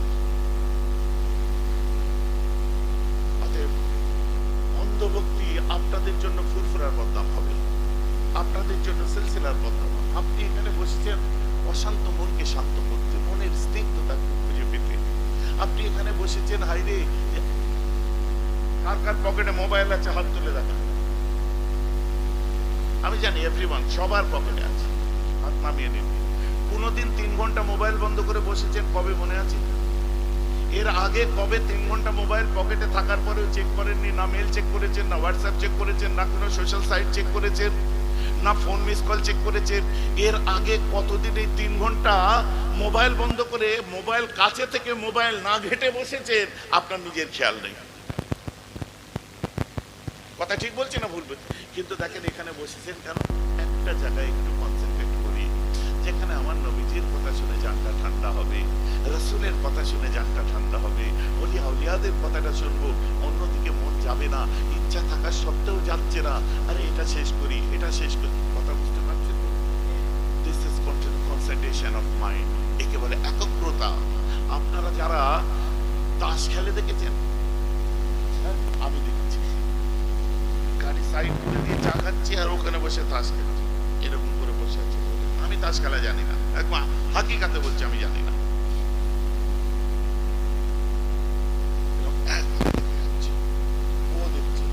অন্ধভক্তি আপনাদের জন্য ফুরফুরার বদনাম হবে, আপনাদের জন্য সিলসিলার বদনাম। আপনি এখানে বসেছেন অশান্ত মনকে শান্ত করতে, মনের স্নিগ্ধতা খুঁজে পেতে। আপনি এখানে বসেছেন, হাইরে কার কার পকেটে মোবাইল আছে হাত তুলে দেখা। আমি জানি এভরিওয়ান, সবার পকেটে আছে, হাত নামিয়ে নিন। কোনদিন কতদিন 3 ঘন্টা মোবাইল বন্ধ করে বসেছেন কবে মনে আছে? এর আগে কবে 3 ঘন্টা মোবাইল পকেটে থাকার পরেও চেক করেননি? না মেল চেক করেছেন, না হোয়াটসঅ্যাপ চেক করেছেন, না কোনো সোশ্যাল সাইট চেক করেছেন, না ফোন মিস কল চেক করেছেন? এর আগে কতদিন এই 3 ঘন্টা মোবাইল বন্ধ করে মোবাইল কাছে থেকে মোবাইল না ঘেটে বসেছেন? আপনার নিজের খেয়াল নেই। কথা ঠিক বলছি না ভুল বলছি? কিন্তু দেখেন এখানে বসেছেন কেন? একটা জায়গায় একটু কনসেন্ট্রেট করি, যেখানে আমার নবীজির কথা শুনে জানটা ঠান্ডা হবে, রাসূলের কথা শুনে জানটা ঠান্ডা হবে, ওলিয়া আউলিয়াদের কথাটা শুনবো, অন্যদিকে মন যাবে না, ইচ্ছা থাকা সত্ত্বেও যাচ্ছে না, আরে এটা শেষ করি, এটা শেষ করি। কথা বুঝতে পারছেন? This is concentration of mind, একে বলে একাগ্রতা। আপনারা যারা তাস খেলে দেখেছেন? হ্যাঁ, আমি দেখেছি। গাড়ি সাইড করে দিয়ে চা খাচ্ছি আর ওখানে বসে তাস খেলছি, এরকম করে বসে আছে। আমি তাস খেলা জানি না, একদম হাকিকাতে বলছি আমি জানি না। ও দেখছে,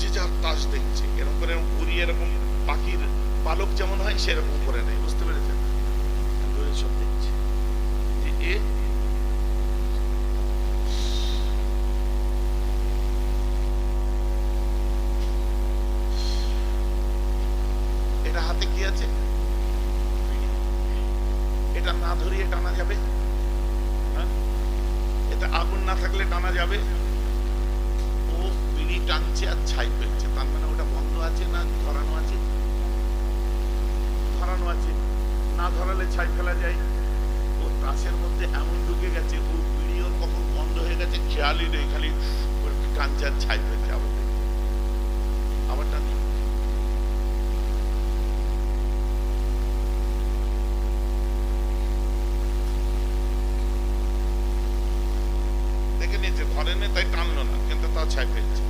যে যার তাস দেখছে, এরকম করে ঘুরিয়ে এরকম পাখির পালক যেমন হয় সেরকম করে নেই, বুঝতে পেরেছেন? সব দেখছে যে এ এটা হাতে কি আছে, এটা না ধরিয়ে টানা যাবে? হ্যাঁ, এটা আগুন না থাকলে টানা যাবে? ও বিড়ি টানছে আর ছাই ফেলছে, তার মানে ওটা বন্ধ আছে না ধরানো আছে? ধরানো আছে। না ধরালে ছাই ফেলা যায়? ও তাসের মধ্যে এমন ঢুকে গেছে, ও বিড়ি ওর কখন বন্ধ হয়ে গেছে খেয়ালই নেই, খালি টানছে আর ছাই ফেলছে। আবার আবার টানি, দেখে নিয়েছে, ধরেনি তাই টানলো না, কিন্তু তাও ছাই ফেলছে।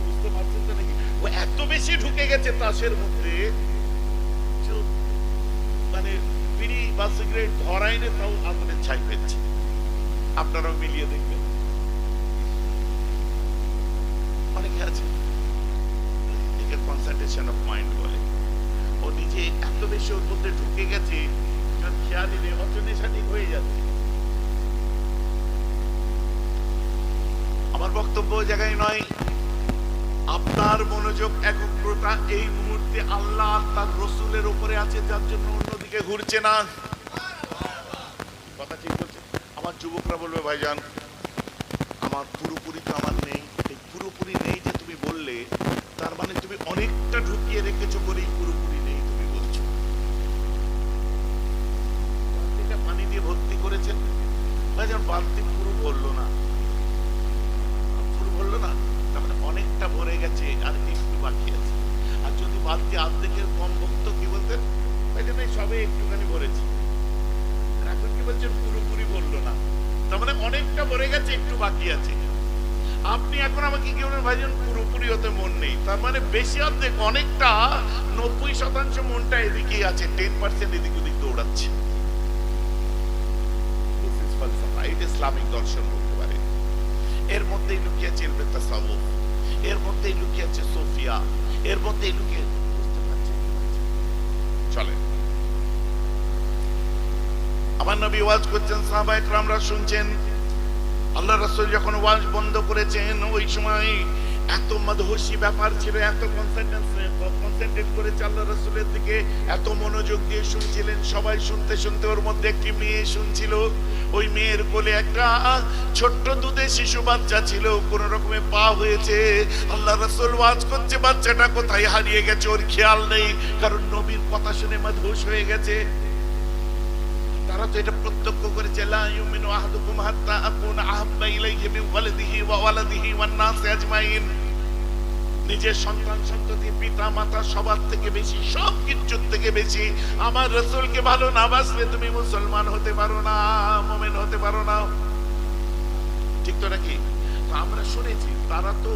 বুঝতে পারছেন তো নাকি? ও এত বেশি ঢুকে গেছে তাসের মধ্যে, মানে বিড়ি বা সিগারেট ধরাইনে তাও আগুনের ছাই ফেলছে। আপনারাও মিলিয়ে দেখবেন, অনেকে আছে। একে কনসেন্ট্রেশন অফ মাইন্ড বলে। ও নিজে এত বেশি ওর মধ্যে ঢুকে গেছে, খেয়ালই নেই, অচেতন হয়ে যাচ্ছে। আমার বক্তব্য ওই জায়গায় নয়। আপনার মনোযোগ একাগ্রতা এই মুহূর্তে আল্লাহ তার রসুলের উপরে আছে, যার জন্য অন্যদিকে ঘুরছে না। কথা ঠিক বলছে? আমার যুবকরা বলবে ভাইজান আমার পুরোপুরি তো আমার নেই। এই পুরোপুরি নেই যে তুমি বললে, তার মানে তুমি অনেকটা ঢুকিয়ে রেখেছো বলেই পুরোপুরি নেই তুমি বলছো। পানি দিয়ে ভর্তি করেছেন ভাইজান, বালতি পুরো ভরলো না, পুরো ভরলো না, তার মানে অনেকটা ভরে গেছে আর একটু বাকি আছে। আর যদি বালতি অর্ধেকের কম ভক্ত কি বলতেন? ভাইজান সবে একটুখানি ভরেছি। এখন কি বলছেন? পুরোপুরি ভরলো না, তার মানে অনেকটা ভরে গেছে, একটু বাকি আছে। আপনি এখন আমাকে কি বলেন? ভাইজান পুরোপুরি হতে মন নেই, তার মানে বেশি অর্ধেক, অনেকটা 90% মনটা এদিকেই আছে, 10% এদিক ওদিক দৌড়াচ্ছে। এটা ইসলামিক দর্শন বলতে পারে। এর মধ্যেই লুকিয়ে আছে ইলমে তাসাউফ, এর মধ্যেই লুকিয়ে আছে সুফিয়া, এর মধ্যেই লুকিয়ে, বুঝতে পারছেন? চলেন, আমার নবী ওয়াজ করছেন, সাহাবায়ে কেরামরা শুনছেন। আল্লাহ রাসূল যখন ওয়াজ বন্ধ করেছেন, ওই সময় এত মদহশী ব্যাপার ছিল, এত কনসেন্ট্রেট করেছে আল্লাহ রাসূলের দিকে, এত মনোযোগ দিয়ে শুনছিলেন। সবাই শুনতে শুনতে ওর মধ্যে একটি মেয়ে শুনছিল। ওই মেয়ের কোলে একটা ছোট্ট দুধের শিশু বাচ্চা ছিল, কোন রকমে পা হয়েছে। আল্লাহ রাসূল ওয়াজ করছে, বাচ্চাটা কোথায় হারিয়ে গেছে ওর খেয়াল নেই, কারণ নবীর কথা শুনে মদহশ হয়ে গেছে। তারা তো এটা প্রত্যক্ষ করেছে, লা ইউমিনু আহাদুকুম হাত্তা আকুনা আহাব্বা ইলাইহি মিন ওয়ালিদিহি ওয়া ওয়ালাদিহি ওয়ান নাসি আজমাইন। নিজের সন্তান সন্ততি পিতা মাতা সবার থেকে বেশি, সব কিছুর থেকে বেশি আমার রাসূলকে ভালো না বাসলে তুমি মুসলমান হতে পারো না, মুমিন হতে পারো না। ঠিক তো নাকি? আমরা শুনেছি তারা তো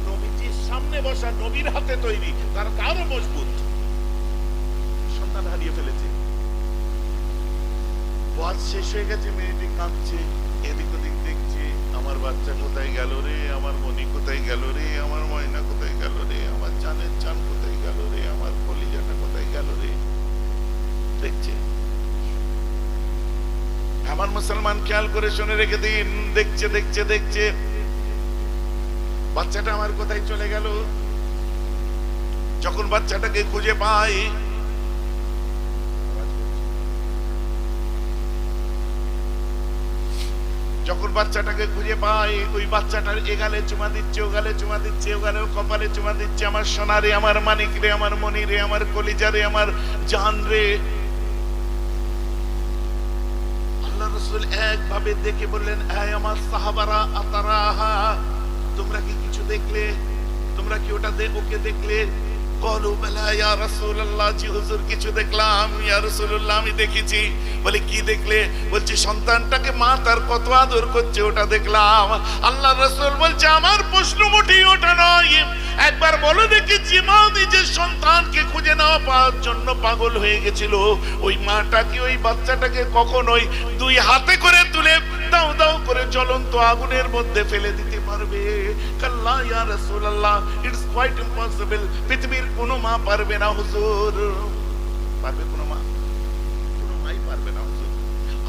নবীজির সামনে বসা, নবীর হাতে তৈরি, তারা তো আরো মজবুত। সন্তান হারিয়ে ফেলেছে, ওয়াজ শেষ হয়ে গেছে, মেয়েটি কাঁদছে, এদিক ওদিক দেখছে, আমার বাচ্চা কোথায় গেল রে, আমার মনি কোথায় গেল রে, আমার ময়না কোথায় গেল রে, আমার চানের চান কোথায় গেল রে, আমার কলিজাটা কোথায় গেল রে। দেখছে। আমার মুসলমান খেয়াল করে শুনে রেখে দিন, দেখছে দেখছে দেখছে বাচ্চাটা আমার কোথায় চলে গেল। যখন বাচ্চাটাকে খুঁজে পাই, যখন বাচ্চাটাকে খুঁজে পাই, ওই বাচ্চাটার এগালে চুমা দিচ্ছে, ওগালে চুমা দিচ্ছে, ওগালেও কপালে চুমা দিচ্ছে। আমার সোনারে, আমার মানিক রে, আমার মনি রে, আমার কলিজা রে, আমার জান রে। আল্লাহ রাসূল একভাবে দেখে বললেন, এই আমার সাহাবারা, আতারাহা, তোমরা কি কিছু দেখলে? তোমরা কি ওকে দেখলে? কলু বালা ইয়া রাসূলুল্লাহ, জি হুজুর কিছু দেখলাম ইয়া রাসূলুল্লাহ, আমি দেখেছি। বলে কি দেখলে? বলছে সন্তানটাকে মা তার কত আদর করছে, ওটা দেখলাম। আল্লাহ রাসূল বলছে আমার প্রশ্ন মোটেই ওটা নয়, একবার বলে দেখি যে মা নিজের সন্তানকে খুঁজে নেওয়া পাওয়ার জন্য পাগল হয়ে গেছিল, ওই মাটা কি ওই বাচ্চাটাকে কখনোই দুই হাতে করে তুলে দাও দাও করে জ্বলন্ত আগুনের মধ্যে ফেলে দিতে পারবে? কাল্লা ইয়া রাসূলুল্লাহ, ইটস কোয়াইট ইম্পসিবল। পৃথিবীর কোনো মা পারবে না হুজুর। পারবে কোনো মা? কোনো মাই পারবে না হুজুর।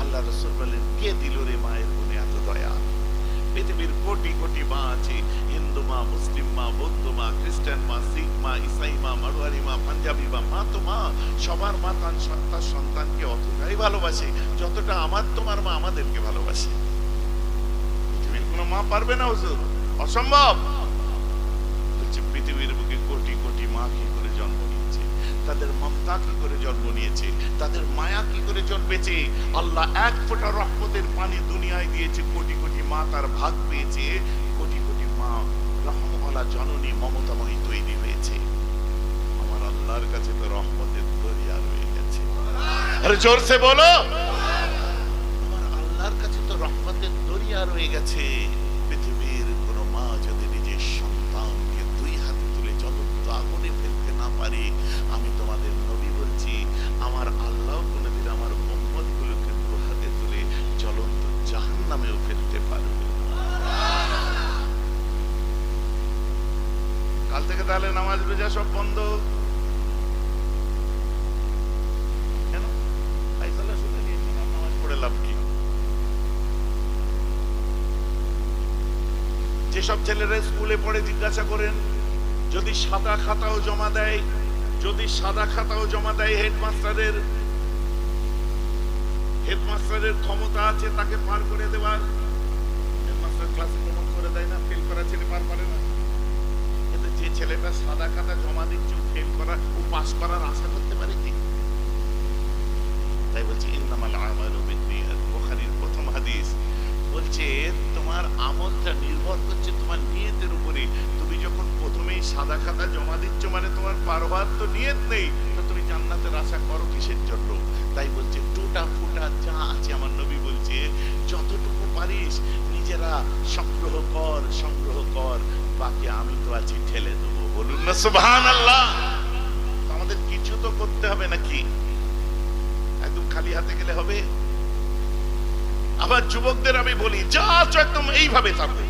আল্লাহ রাসূল বলেন, কে দিল রে মায়ের মনে এত দয়া? পৃথিবীর কোটি কোটি মা আছে, হিন্দু মা, মুসলিম মা, বৌদ্ধ মা, খ্রিস্টান মা, শিখ মা, ইসাই মা, মারোয়ারি মা, পাঞ্জাবি মা, মা তো মা। সবার মা তার সন্তানকে অতটাই ভালোবাসে যতটা আমার তোমার মা আমাদেরকে ভালোবাসে। পৃথিবীর কোনো মা পারবে না হুজুর, অসম্ভব। বলছে পৃথিবীর বুকে কোটি কোটি মা কি করে জন্ম নিয়েছে, তাদের মমতা কি করে জন্ম নিয়েছে, তাদের মায়া কি করে জন্মেছে। আল্লাহ এক ফোঁটা রহমতের পানি দুনিয়ায় দিয়েছে, কোটি কোটি মা তার ভাগ পেয়েছে, কোটি কোটি মা রহমওয়ালা জননী মমতাময়ী তৈরি হয়েছে। আমার আল্লাহর কাছে তো রহমতের দরিয়া রয়ে গেছে। আরে জোরসে বলো, আমার আল্লাহর কাছে তো রহমতের দরিয়া রয়ে গেছে। পৃথিবীর কোন মা যদি নিজের সন্তানকে দুই হাতে তুলে জ্বলন্ত আগুনে ফেলতে না পারে, আমি তোমাদের নবী বলছি, আমার আল্লাহ কোনদিন আমার উম্মত গুলোকে দু হাতে তুলে জ্বলন্ত জাহান্নামেও ফেলতে পারবে। কাল থেকে তাহলে নামাজ রোজা সব বন্ধ কেন? ফাইসালা শুনে নিয়েছি, নামাজ পড়ে লাভ কি? যেসব ছেলেরা স্কুলে পড়ে জিজ্ঞাসা করেন, যদি সাদা খাতাও জমা দেয়, যদি সাদা খাতাও জমা দেয়, হেডমাস্টারের ক্ষমতা আছে তাকে পার করে দেওয়ার। হেডমাস্টার ক্লাসে প্রমোট করে দেয় না, ফেল করা ছেলে পার করে না। কিন্তু যে ছেলেটা সাদা খাতা জমা দিচ্ছে, ফেল করা ও পাস করার আশা করতে পারে কি? তাই বলছি ইন্নামাল আমালু বিন্নিয়াত, বুখারীর প্রথম হাদিস বলছে তোমার আমলটা নির্ভর করছে তোমার নিয়তের উপরে। তুমি যখন প্রথমেই সাদা খাতা জমা দিচ্ছ, মানে তোমার পার হওয়ার তো নিয়ত নেই, তো তুমি জান্নাতের আশা করো কিসের জন্য? তাই বলছে টুটা ফুটা যা আছে, আমার নবী বলছে যতটুকু পারিস নিজেরা সংগ্রহ কর, বাকি আমি তো আছি ঠেলে দেবো। বলুন না সুবহানাল্লাহ। আমাদের কিছু তো করতে হবে নাকি? একদম খালি হাতে গেলে হবে? আবার যুবকদের আমি বলি, যা আছো একদম এইভাবে থাকো।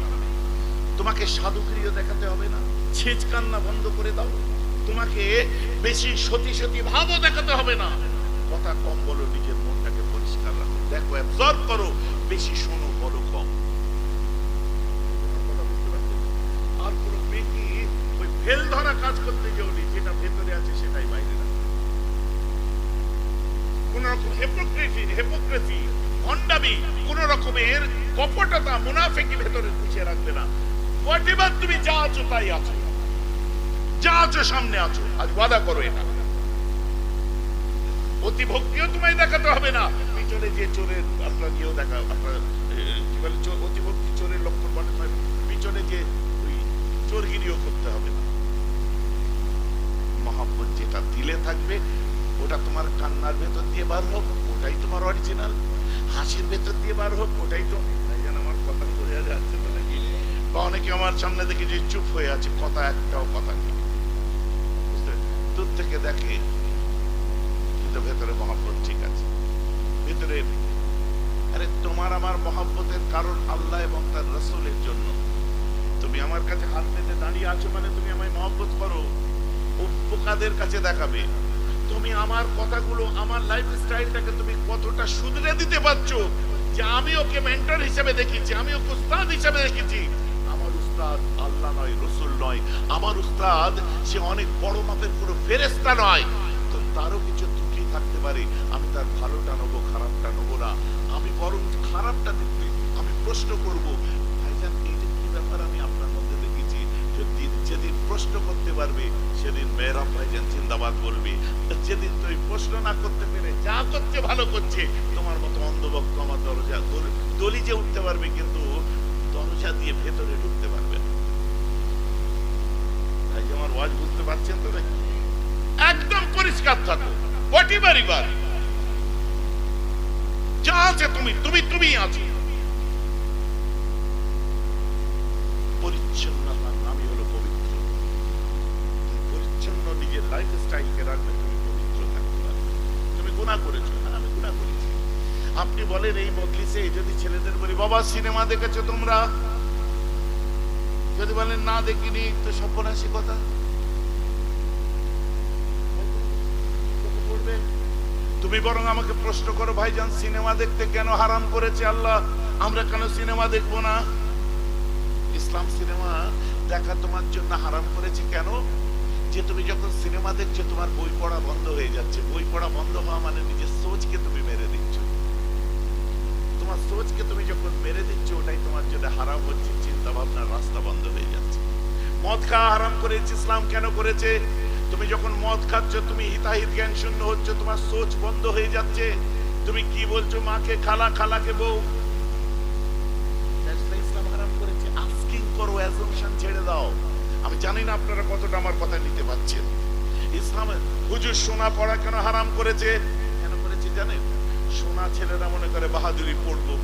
তোমাকে সাধুগিরিও দেখাতে হবে না, ছেচ কান্না বন্ধ করে দাও। তোমাকে বেশি সতী ভাবও দেখাতে হবে না, কথা কম বলো, নিজের মনটাকে পরিষ্কার রাখো, দেখো অ্যাবজর্ব করো, বেশি শোনো, বলো কম। আর কোনো মেয়েকে ওই ফেল ধরা কাজ করতে যাওনি, যেটা ভেতরে আছে সেটাই বাইরে রাখো। কোন রকম হিপোক্রেসি, ভণ্ডামি, কোন রকমের কপটতা, মুনাফিকি ভেতরে গুছিয়ে রাখবে না। হোয়াটএভার তুমি যা আছো তাই আছো, যা আছো সামনে আছো, আজ ওয়াদা করো এটা। অতিভক্তিও তোমায় দেখাতে হবে না, পিছনে যে চোরের আপনার ইয়েও দেখা, আপনার কি বলে অতিভক্তি চোরের লক্ষণ বলে, পিছনে যে ওই চোরগিরিও করতে হবে না। মহব্বত যেটা দিলে থাকবে, ওটা তোমার কান্নার ভেতর দিয়ে বার হোক, ওটাই তোমার অরিজিনাল। হাসির ভেতর দিয়ে বার হোক, ওটাই তো। যেন আমার কথা বোঝা যাচ্ছে তো নাকি? বা অনেকে আমার সামনে দেখে যে চুপ হয়ে আছে, কথা একটাও কথা নেই, দূর থেকে দেখে কিন্তু ভেতরে মহব্বত ঠিক আছে ভেতরে। আরে তোমার আমার মহব্বতের কারণ আল্লাহ এবং তার রাসূলের জন্য। তুমি আমার কাছে হাত পেতে দাঁড়িয়ে আছো মানে তুমি আমায় মহব্বত করো। ও বোকাদের কাছে দেখাবে, তুমি আমার কথাগুলো, আমার লাইফস্টাইলটাকে তুমি কতটা শুধরে দিতে পারছো, যে আমি ওকে মেন্টর হিসেবে দেখেছি, আমি ওকে উস্তাদ হিসেবে দেখেছি। আমার উস্তাদ আল্লাহ নয়, রসুল নয়, আমার উস্তাদ সে অনেক বড় মাপের কোনো ফেরেশতা নয়। তো তারও কিছু ত্রুটি থাকতে পারে, আমি তার ভালোটা নেবো, খারাপটা নেবো না। আমি বরং খারাপটা দেখতে আমি প্রশ্ন করব, ভাইজান এইটা কি ব্যাপার আমি আপনার মধ্যে দেখেছি। যেদিন প্রশ্ন করতে পারবে সেদিন মেহরাব ভাইজান জিন্দাবাদ বলবে। যেদিন তুই প্রশ্ন না করতে পেরে যা করছে ভালো করছে, তোমার মতো অন্ধভক্ত আমার দরজা দলিজে উঠতে পারবে, কিন্তু দরজা দিয়ে ভেতরে ঢুকতে পারবে না। তাই আমার ওয়াজ বুঝতে পারছেন তো নাকি? একদম পরিষ্কার থাকো, পরিবার যা আছে তুমি তুমি তুমি আছো। পরিচ্ছন্নতার নামই হলো পবিত্র। পরিচ্ছন্ন নিজের লাইফ স্টাইলকে রাখবে, তুমি পবিত্র থাকতে পারবে। তুমি গুনাহ করেছো, হ্যাঁ আমি গুনাহ করেছি। আপনি বলেন এই মজলিসে যদি ছেলেদের বলি বাবা সিনেমা দেখেছো তোমরা, যদি বলেন না দেখিনি, তো সর্বনাশী কথা। তুমি বরং আমাকে প্রশ্ন করো, ভাইজান সিনেমা দেখতে কেন হারাম করেছে আল্লাহ, আমরা কেন সিনেমা দেখবো না? ইসলাম সিনেমা দেখা তোমার জন্য হারাম করেছে কেন? যে তুমি যখন সিনেমা দেখছো তোমার বই পড়া বন্ধ হয়ে যাচ্ছে। বই পড়া বন্ধ হওয়া মানে নিজের সোচকে তুমি মেরে দিচ্ছ। তোমার সোচকে তুমি যখন মেরে দিচ্ছ, ওটাই তোমার জন্য হারাম হচ্ছে, চিন্তা ভাবনার রাস্তা বন্ধ হয়ে যাচ্ছে। মদ খাওয়া হারাম করেছে ইসলাম কেন করেছে? তুমি যখন মদ খাচ্ছ তুমি হিতাহিত জ্ঞান শূন্য হচ্ছে, তোমার সোচ বন্ধ হয়ে যাচ্ছে। তুমি কি বলছো মাকে খালা, খালাকে বউ। ইসলাম হারাম করেছে। আস্কিং করো, অ্যাজাম্পশন ছেড়ে দাও। আমি জানি না আপনারা কতটা আমার কথা নিতে পারছেন। ইসলামে হুজুর সোনা পড়া কেন হারাম করেছে? কেন করেছে জানেন? সোনা ছেলেরা মনে করে বাহাদুরি পড়বো।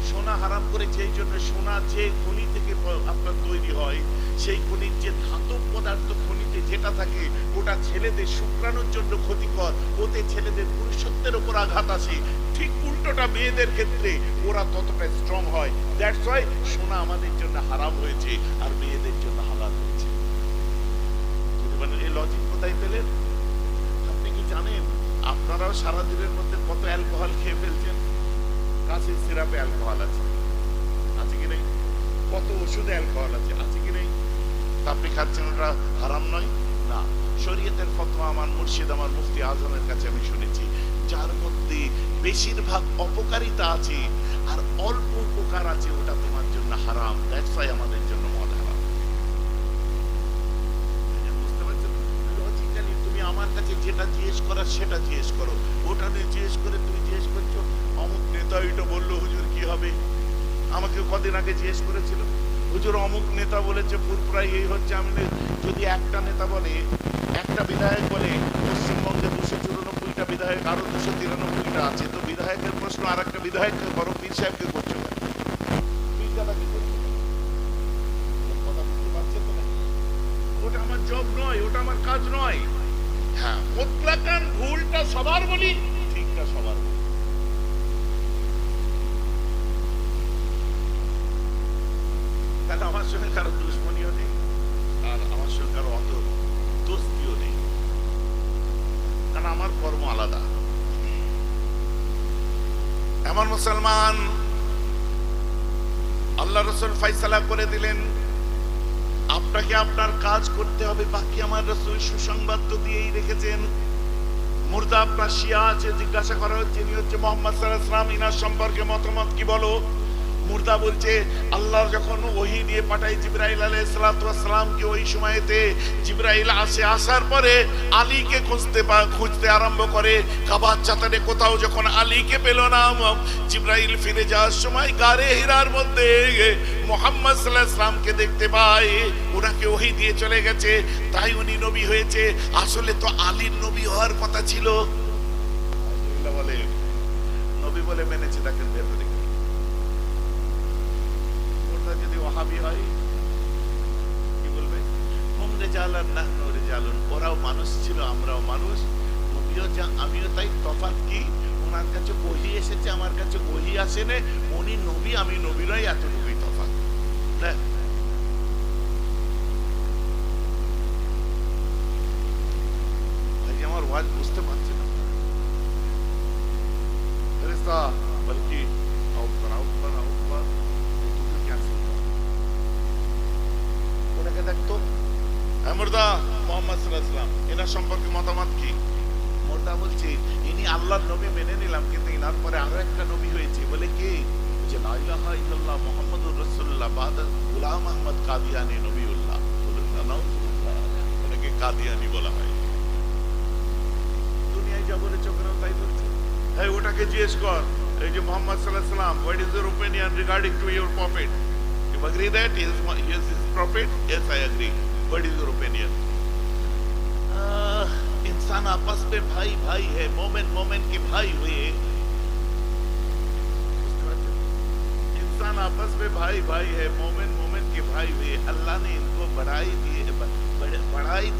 সোনা হারাম করেছে এই জন্য, সোনা যে খনি থেকে আপনার তৈরি হয়, সেই খনির যে ধাতব পদার্থ খনিতে যেটা থাকে, ওটা ছেলেদের শুক্রাণুর জন্য ক্ষতিকর, ওতে ছেলেদের পুরুষত্বের উপর আঘাত আসে। ঠিক উল্টোটা মেয়েদের ক্ষেত্রে ওরা ততটা স্ট্রং হয়। দ্যাটস ওয়াই সোনা আমাদের জন্য হারাম হয়েছে আর মেয়েদের জন্য হালাল হয়েছে। যদি মানে এই লজিক কোথায় পেলেন? আপনি কি জানেন আপনারাও সারা দিনের মধ্যে কত অ্যালকোহল খেয়ে ফেলছেন? কাশির সিরাপে অ্যালকোহল আছে, আছে কি নেই? কত ওষুধে অ্যালকোহল আছে, আছে কি নেই? আপনি খাচ্ছেন, ওটা হারাম নয় না। শরীয়তের ফতোয়া আমার মুর্শিদ, আমার মুফতি আজমের কাছে আমি শুনেছি, যার মধ্যে বেশিরভাগ অপকারিতা আছে আর অল্প উপকার আছে, ওটা তোমার জন্য হারাম। দ্যাটস ওয়াই আমাদের জন্য মদ হারাম। বুঝতে পারছেন? লজিক্যালি তুমি আমার কাছে যেটা জিজ্ঞেস করার সেটা জিজ্ঞেস করো। ওটা নিয়ে জিজ্ঞেস করে তুমি জিজ্ঞেস করছো অমুক নেতা এটা বললো হুজুর কি হবে। আমাকে কদিন আগে জিজ্ঞেস করেছিল, হুজুর অমুক নেতা বলেছে ফুরফুরাই এই হচ্ছে। আমি যদি একটা নেতা বলে, একটা বিধায়ক বলে পশ্চিমবঙ্গে 294টা বিধায়ক, আরো 293টা আছে, তো বিধায়কের প্রশ্ন আর একটা বিধায়ককে করো, পীর সাহেবকে করছো না, পীর দাদাকে করছো না। কথা বুঝতে পারছেন তো নাকি? ওটা আমার জব নয়, ওটা আমার কাজ নয়। হ্যাঁ, মুতলাকান ভুলটা সবার বলি, ঠিকটা সবার বলি। তাহলে আমার সঙ্গে কারো দুশ্মনীও নেই আর আমার সঙ্গে কারো অত দোস্তিও নেই, কারণ আমার কর্ম আলাদা। এমন মুসলমান আল্লাহ রাসূল ফয়সালা করে দিলেন, আপনাকে আপনার কাজ করতে হবে, বাকি আমার রাসূল সুসংবাদ তো দিয়েই রেখেছেন। মুর্দা আপনার শিয়া আছে, জিজ্ঞাসা করা হচ্ছে ইনি হচ্ছে মুহাম্মদ সাল্লাল্লাহু আলাইহি ওয়াসাল্লাম, ইনার সম্পর্কে মতামত কি বলো? মুর্দা বলছে আল্লাহ যখন ওহী দিয়ে পাঠায় জিবরাইল আলাইহিস সালাতু ওয়াস সালামকে, ওই সময়তে জিবরাইল আসার পরে আলীকে খুঁজতে আরম্ভ করে। কাবার চাতারে কোথাও যখন আলীকে পেল না, জিবরাইল ফিরে যাওয়ার সময় গারে হিরার মধ্যে মুহাম্মদ সাল্লাল্লাহু আলাইহি ওয়াসাল্লামকে দেখতে পায়। ওনাকে ওহী দিয়ে চলে গেছে, তাই উনি নবী হয়েছে। আসলে তো আলীর নবী হওয়ার কথা ছিল। বলে নবী বলে মেনেছে, তাকে ভেতরে যদি ওয়াহাবি হয় কি বলবে? হুম রিজালান নাহনু রিজালুন, ওরাও মানুষ ছিল আমরাও মানুষ, নবীও যা আমিও তাই। তফাৎ কি? ওনার কাছে ওহী এসেছে, আমার কাছে ওহী আসেনি। উনি নবী, আমি নবী নই, এতটুকুই তফাৎ। ভাই ফেরেশতা বলে কি আউট কর তোকে ক্যান্সেল কর। ওনাকে দেখতো মুর্দা মোহাম্মদ সাল্লাল্লাহু আলাইহি ওয়াসাল্লাম এনার সম্পর্কে মতামত কি? মুর্দা বলছে ইনি আল্লাহর নবী মেনে নিলাম, কিন্তু ইনার পরে আরো একটা নবী হয়েছে। বলে কি? যে লা ইলাহা ইল্লাল্লাহ মুহাম্মাদুর রাসূলুল্লাহ বাদা গোলাম আহমদ কাদিয়ানী নবীউল্লাহ। বলুন না নাউজুবিল্লাহ, ওনাকে কাদিয়ানী বলা হয়। দুনিয়ায় যা বলে চোখেরাও তাই বলছে। হ্যাঁ, ওটাকে জিজ্ঞেস কর এই যে মোহাম্মদ সাল্লাল্লাহু আলাইহি ওয়াসাল্লাম, what is your opinion regarding to your prophet? You agree that he is his prophet? Yes I agree. What is your opinion? इंसान आपस में भाई भाई है, मोमेन मोमेन के भाई हुए। इंसान आपस में भाई भाई है, मोमेन मोमेन के भाई हुए। अल्लाह ने इनको बढ़ाई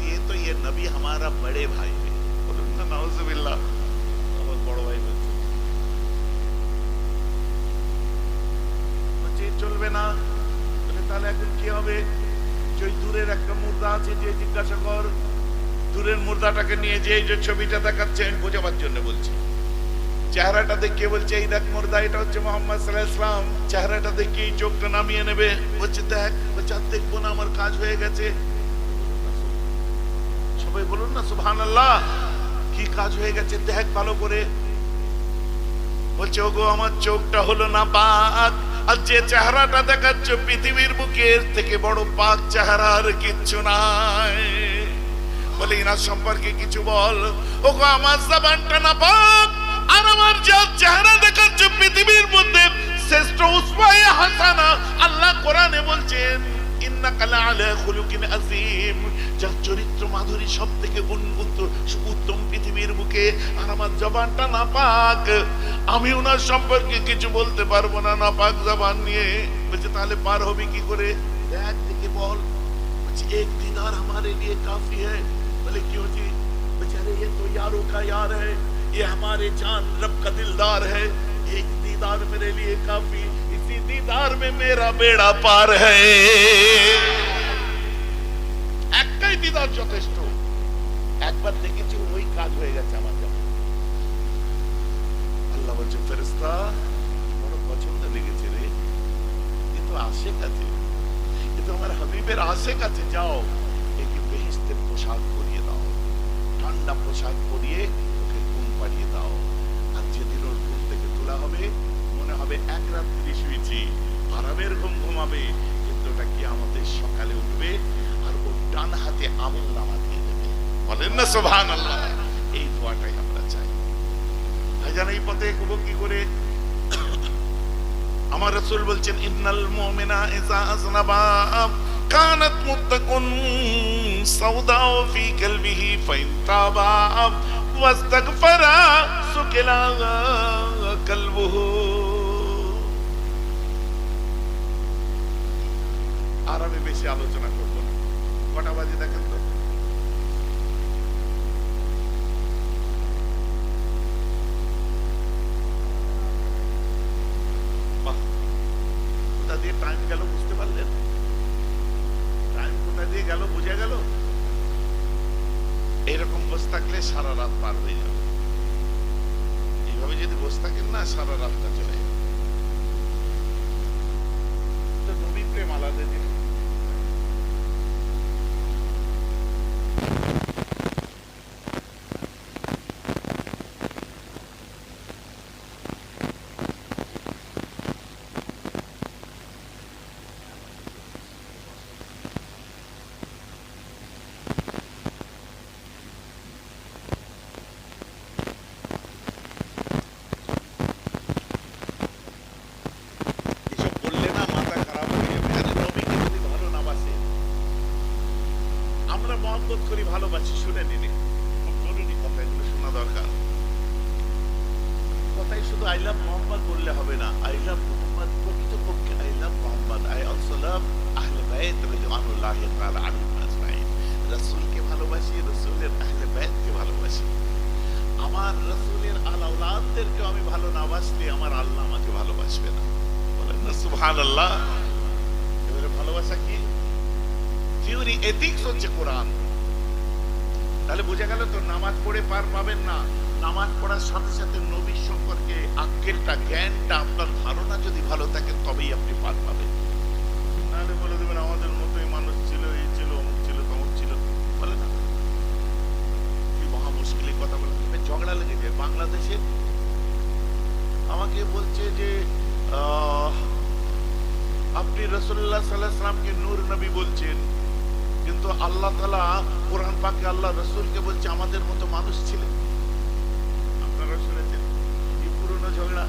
दिए तो ये नबी हमारा बड़े भाई है। बोलूं ना नाउजुबिल्लाह, बहुत बड़ भाई বলছে। বলছে চলবে না। বলে তাহলে এখন কি হবে? যে দূরের একটা মুর্দা আছে, যে জিজ্ঞাসা কর দূরের মুর্দাটাকে নিয়ে যে ছবিটা দেখাচ্ছে আমি বোঝাবার জন্য বলছি। চেহারাটা দেখিয়ে বলছে এই দেখ মুর্দা, এটা হচ্ছে মোহাম্মদ সাল্লাল্লাহু আলাইহি ওয়াসাল্লাম। চেহারাটা দেখিয়ে চোখটা নামিয়ে নেবে। বলছে দেখ। বলছে আর দেখবো না, আমার কাজ হয়ে গেছে। সবাই বলুন না সুবহানাল্লাহ। কি কাজ হয়ে গেছে? দেখ ভালো করে। বলছে ওগো আমার চোখটা হলো না পাক, আর যে চেহারাটা দেখাচ্ছ পৃথিবীর বুকের থেকে বড় পাক চেহারা আর কিচ্ছু নাই। বলে ইনার সম্পর্কে কিছু বল। ওগো আমার জবানটা না পাক, আর আমার যে চেহারা দেখাচ্ছ পৃথিবীর মধ্যে শ্রেষ্ঠ উসওয়ায়ে হাসানা। আল্লাহ কোরআনে বলছেন ইন্নাকা লাআলা খুলুকিন আযীম, যার চরিত্র মাধুরী সব থেকে উত্তম পৃথিবীর বুকে, আর আমার জবানটা নাপাক। আমি ওনার সম্পর্কে কিছু বলতে পারবো না নাপাক জবান নিয়ে। বলছে তাহলে পার হবে কি করে? দেখ দেখে বল। বলছে এক दीदार हमारे लिए काफी है। बोले क्यों जी? बेचारे ये तो यारों का यार है, ये हमारे जान रब का दिलदार है। एक दीदार मेरे लिए काफी, इसी दीदार में मेरा बेड़ा पार है। একটাই দিদার যথেষ্ট। একবার দেখেছি ওই কাজ হয়ে গেছে আমার জন্য। আল্লাহ বলছে ফেরেশতা বড় পছন্দ লেগেছে রে, এ তো আশিক আছে, এ তো আমার হাবিবের আশিক আছে। যাও একে বেহেশতের পোশাক পরিয়ে দাও, ঠান্ডা পোশাক পরিয়ে ওকে ঘুম পাড়িয়ে দাও। আর যেদিন ওর ঘুম থেকে তোলা হবে মনে হবে এক রাত্রি শুয়েছি, আরামের ঘুম ঘুমাবে। কিন্তু ওটা কিয়ামতের সকালে উঠবে আর ওর ডান হাতে আমল নামা দিয়ে দেবে। বলেন না সুবহানাল্লাহ। এই দোয়াটাই আমরা চাই। ভাইজান এই পথে এগোবো কি করে? আমার রাসূল বলছেন ইন্নাল মুমিনা ইযা আযনাবা কানাত মুত্তাকুন সাউদা ফি কলবিহি ফাইন তাবা ওয়াস্তাগফারা সুকিলা কলবুহু। আর আমি বেশি আলোচনা করব না। কটা বাজে দেখেন তো? কোথা দিয়ে টাইম গেল বুঝতে পারলেন? টাইম কোথা দিয়ে গেল বুঝে গেল? এইরকম বসে থাকলে সারা রাত পার হয়ে যাবে। এইভাবে যদি বসে থাকেন না সারা রাতটা চলে যাবে। তো নবী প্রেম আলাদা জিনিস। ভালোবাসি শুনে নিন, খুব জরুরি কথা, এগুলো শোনা দরকার। কথাই শুধু আই লাভ মোহাম্মদ বললে হবে না। আই লাভ মোহাম্মদ প্রকৃতপক্ষে I love Mohammad. I also love আহলে বাইত রাদিয়াল্লাহু তাআলা আনহুম আজমাইন। রাসূলকে ভালোবাসি, রাসূলের আহলে বাইতকে ভালোবাসি। আমার রাসূলের আওলাদদেরকে আমি ভালো না বাসলে আমার আল্লাহ আমাকে ভালোবাসবে না। বলেন না সুবহানাল্লাহ। এবারে ভালোবাসা কি? থিওরি এথিক্স হচ্ছে কোরআন। তাহলে বুঝে গেল তো নামাজ পড়ে পার পাবেন না, নামাজ পড়ার সাথে সাথে নবীর সম্পর্কে আক্কেলটা, জ্ঞানটা, আপনার ধারণা যদি ভালো থাকে তবেই আপনি পার পাবেন। নাহলে বলে দেবেন আমাদের মতোই মানুষ ছিল, এই ছিল, অমুক ছিল, তমুক ছিল, বলে না। কি মহা মুশকিলের কথা বলে ঝগড়া লেগে যায়। বাংলাদেশে আমাকে বলছে যে আপনি রাসূলুল্লাহ সাল্লাল্লাহু আলাইহি ওয়াসাল্লামকে নূর নবী বলছেন, কিন্তু আল্লাহ তাআলা কোরআন পাকে আল্লাহ রাসূলকে বলছে আমাদের মতো মানুষ ছিলেন। আপনারা শুনেছেন এই পুরনো ঝগড়া।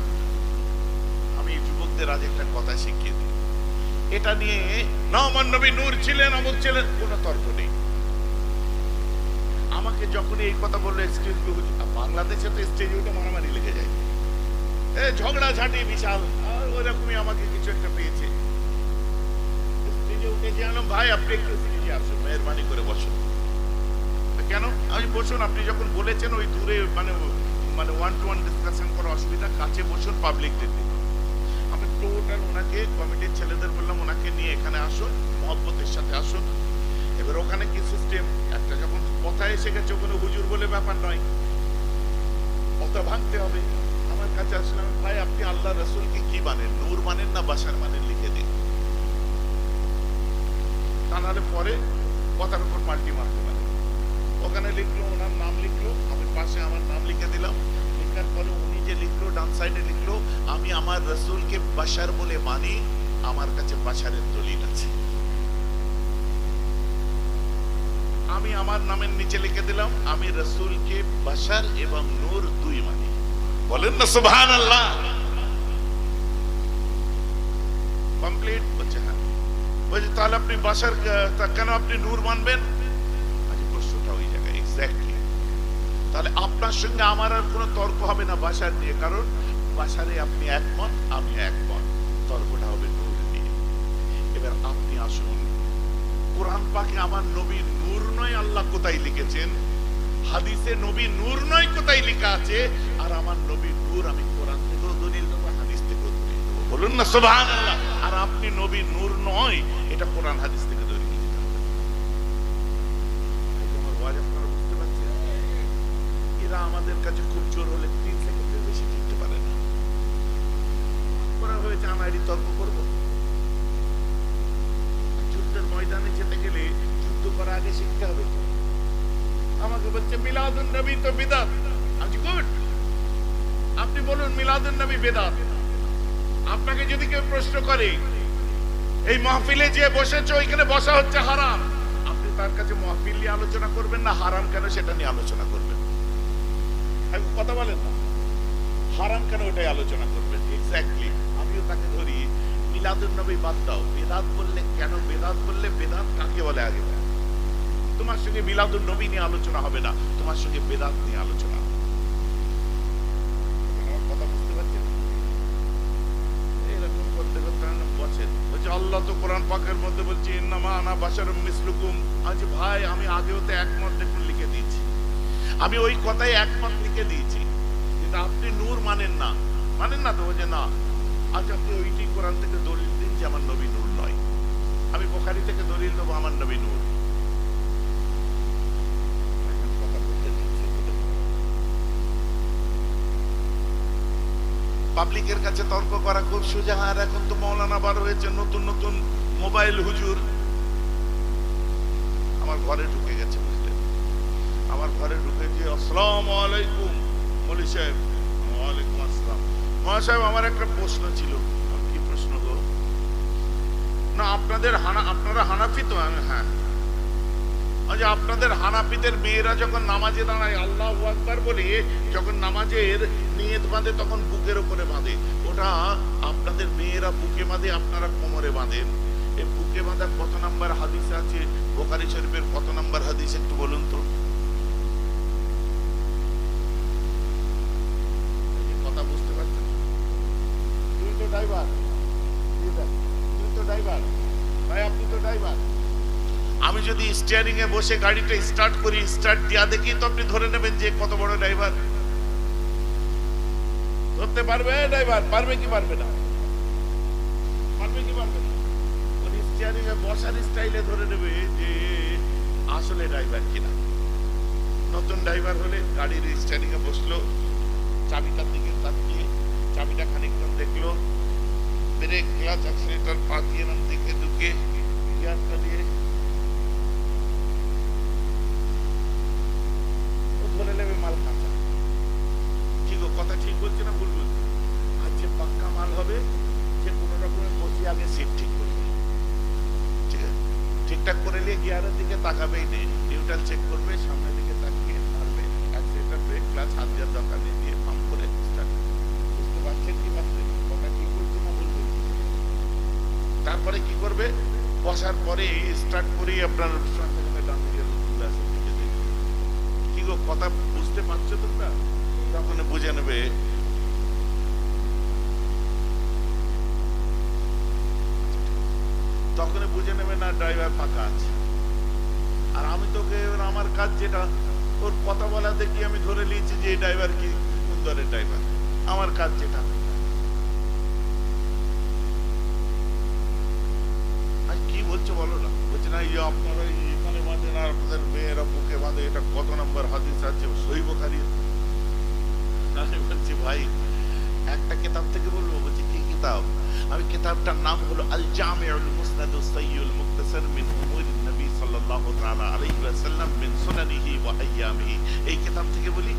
আমি যুবকদের আজ একটা কথা শিখিয়ে দিই, এটা নিয়ে না আমার নবী নূর ছিলেন, অমুক ছিলেন, কোনো তর্ক নেই। আমাকে যখন এই কথা বললো এক্সকিউজ মি, বাংলাদেশে তো স্টেজে উঠে মারামারি লেগে যায়, ঝগড়া ঝাঁটি বিশাল। আর ওরকমই আমাকে কিছু একটা পেয়েছে, স্টেজে উঠে জানলাম ভাই আপনি একটু স্টেজে আসুন, মেহরবানি করে বসুন। কেন? আমি বসুন, আপনি যখন বলেছেন ওই দূরে মানে ওয়ান টু ওয়ান ডিসকাশন করা অসুবিধা, কাছে বসুন, পাবলিক দিতে। আমি টোটাল ওনাকে কমিটির ছেলেদের বললাম ওনাকে নিয়ে এখানে আসুন, মহব্বতের সাথে আসুন। এবার ওখানে কি সিস্টেম, একটা যখন কথা এসে গেছে ওখানে হুজুর বলে ব্যাপার নয়, কথা ভাঙতে হবে। আমার কাছে আসলাম, ভাই আপনি আল্লাহ রাসূলকে কি মানেন, নূর মানেন না বাশার মানেন, লিখে দিন। তা নাহলে পরে কথার উপর পাল্টি মারতে পারে। ওখানে লিখলো, ওনার নাম লিখলো, আমি পাশে আমার নাম লিখে দিলাম। লেখার পরে উনি যে লিখলো, ডান সাইডে লিখলো আমি আমার রাসূলকে বাশার বলে মানি, আমার কাছে বাশারের দলিল আছে। আমি আমার নামের নিচে লিখে দিলাম আমি রাসূলকে বাশার এবং নূর দুই মানি। বলেন না সুবহানাল্লাহ। কমপ্লিট হচ্ছে। হ্যাঁ বলছি তাহলে আপনি বাশার কেন আপনি নূর মানবেন? আজ প্রশ্নটা ওই জায়গায় এক্স্যাক্টলি। তাহলে আপনার সঙ্গে আমার আর কোনো তর্ক হবে না বাশার নিয়ে, কারণ বাশারে আপনি একমত, আমি একমত, তর্কটা হবে নূর নিয়ে। এবার আপনি আসুন, কোরআন পাকে আমার নবী নূর নয় আল্লাহ কোথায় লিখেছেন, হাদিসে নবী নূর নয় কোথায় লেখা আছে, আর আমার নবী নূর আমি কোরআন থেকেও দলিল দেবো, হাদিস থেকেও দলিল দেবো। বলুন না সুবহানাল্লাহ। আর আপনি নবী নূর নয়, এটা কোরআন হাদিস থেকে দলিল দিতে হবে। আমার ওয়াজ আপনারা বুঝতে পারছেন? এরা আমাদের কাছে খুব জোর হলে 3 সেকেন্ডের বেশি টিকতে পারে না। করা হয়েছে আনাড়ি তর্ক করবো। যুদ্ধের ময়দানে যেতে গেলে যুদ্ধ করার আগে শিখতে হবে। আমাকে বলছে মিলাদুন নবী তো বিদআত। আমি গুড, আপনি বলুন মিলাদুন নবী বিদআত। আপনাকে যদি কেউ প্রশ্ন করে এই মাহফিলে যে বসেছো এখানে বসা হচ্ছে হারাম, আপনি তার কাছে মাহফিল নিয়ে আলোচনা করবেন না হারাম কেন সেটা নিয়ে আলোচনা করবেন? কথা বলেন না, হারাম কেন ওটাই আলোচনা করবেন। এক্স্যাক্টলি আমিও তাকে ধরি মিলাদুন নবী বাদ দাও, বেদাত বললে কেন, বেদাত বললে বেদাত কাকে বলে আগে, তোমার সঙ্গে মিলাদুন নবী নিয়ে আলোচনা হবে না, তোমার সঙ্গে বেদাত নিয়ে আলোচনা। আমার কথা বুঝতে পারছেন? এরকম করতে করতে বলছেন বলছে আল্লাহ তো কোরআন পাকের মধ্যে বলছে ইন্নামা আনা বাশারুম মিসলুকুম। আজ ভাই আমি আগেও তো একমত দেখুন লিখে দিয়েছি, আমি ওই কথাই একমত লিখে দিয়েছি, কিন্তু আপনি নূর মানেন না। মানেন না তো? বলছে না। আজ আপনি ওইটি কোরআন থেকে দলিল দিন যে আমার নবী নূর নয়, আমি বুখারী থেকে দলিল দেবো আমার নবী নূর। পাবলিকের কাছে তর্ক করা খুব সোজা। আর এখন তো মৌলানা বার হয়েছে নতুন নতুন মোবাইল হুজুর। আমার ঘরে ঢুকে গেছে, বুঝলেন? আমার ঘরে ঢুকে গিয়ে আসসালামু আলাইকুম মৌলী সাহেব। ওয়ালাইকুম আসসালাম। মৌলানা সাহেব আমার একটা প্রশ্ন ছিল। কি প্রশ্ন গো? না আপনারা হানাফি তো? হ্যাঁ। আজ আপনাদের হানাফিদের মেয়েরা যখন নামাজে দাঁড়ায় আল্লাহু আকবার বলে, যখন নামাজের নিয়ত বাঁধে তখন বুকের উপরে বাঁধে। ওটা আপনাদের মেয়েরা বুকে বাঁধে, আপনারা কোমরে বাঁধেন। এই বুকে বাঁধা কত নাম্বার হাদিস আছে বুখারী শরীফের? কত নাম্বার হাদিস একটু বলুন তো। কথা বুঝতে পারছেন? তুই তো ড্রাইভার, তুই তো ড্রাইভার ভাই, আপনি তো ড্রাইভার। আমি যদি স্টিয়ারিং এ বসে গাড়িটা স্টার্ট করি, স্টার্ট দিয়া দেখি তো আপনি ধরে নেবেন যে কত বড় ড্রাইভার। ধরতে পারবে ড্রাইভার? পারবে কি পারবে না? পারবে কি পারবে না? উনি স্টিয়ারিং এ বসার স্টাইলে ধরে নেবে যে আসলে ড্রাইভার কিনা। নতুন ড্রাইভার হলে গাড়ির স্টারিং এ বসলো, চাবিটার দিকে তাকিয়ে চাবিটা খানিকক্ষণ দেখলো, ব্রেক ক্লাচ অ্যাক্সিলারেটর পা দিয়ে নাম দিকে ঢুকে গিয়ারটা দিয়ে ও ধরে নেবে মাল কাঁচা। কি গো, কথা ঠিক বলছে না ভুল বলছে? আর যে পাক্কা মাল হবে যে কোনো রকমের বসে আগে সিট ঠিক করবে, ঠিক আছে, ঠিকঠাক করে নিয়ে গিয়ারের দিকে তাকাবেই নেই, নিউট্রাল চেক করবে, সামনের দিকে তাকিয়ে মারবে, অ্যাক্সিলারেটর ব্রেক ক্লাচ হাত দেওয়ার দরকার নেই, দিয়ে পাম্প করে স্টার্ট। বুঝতে পারছেন কি পারছেন? কথা ঠিক বলছে না ভুল বলছে? তারপরে কি করবে, বসার পরে স্টার্ট করেই আপনার ডান দিকে কি গো, কথা বুঝতে পারছো তোমরা? তখন বুঝে নেবে না ড্রাইভার ফাঁকা আছে। আর আমি তোকে আমার কাজ যেটা, তোর কথা বলা দেখি আমি ধরে নিয়েছি যে এই ড্রাইভার কি সুন্দরের ড্রাইভার। আমার কাজ যেটা, কি বলছো বলো না? বলছে না, এই যে আপনারা এখানে বাঁধেন আর আপনাদের মেয়েরা বুকে বাঁধে, এটা কত নম্বর হাদিস আছে সহিহ বুখারী? আমি বলছি ভাই একটা কিতাব থেকে বলবো। বলছি কি কিতাব? আমি কিতাবটার নাম হলো আল জামিউল মুসনাদুস সাইয়্যুল মুখতাসার মিন উমুরিন নবী সাল্লাল্লাহু তাআলা আলাইহি ওয়াসাল্লাম মিন সুনানিহি ওয়া আইয়ামিহি। এই কিতাব থেকে বলি।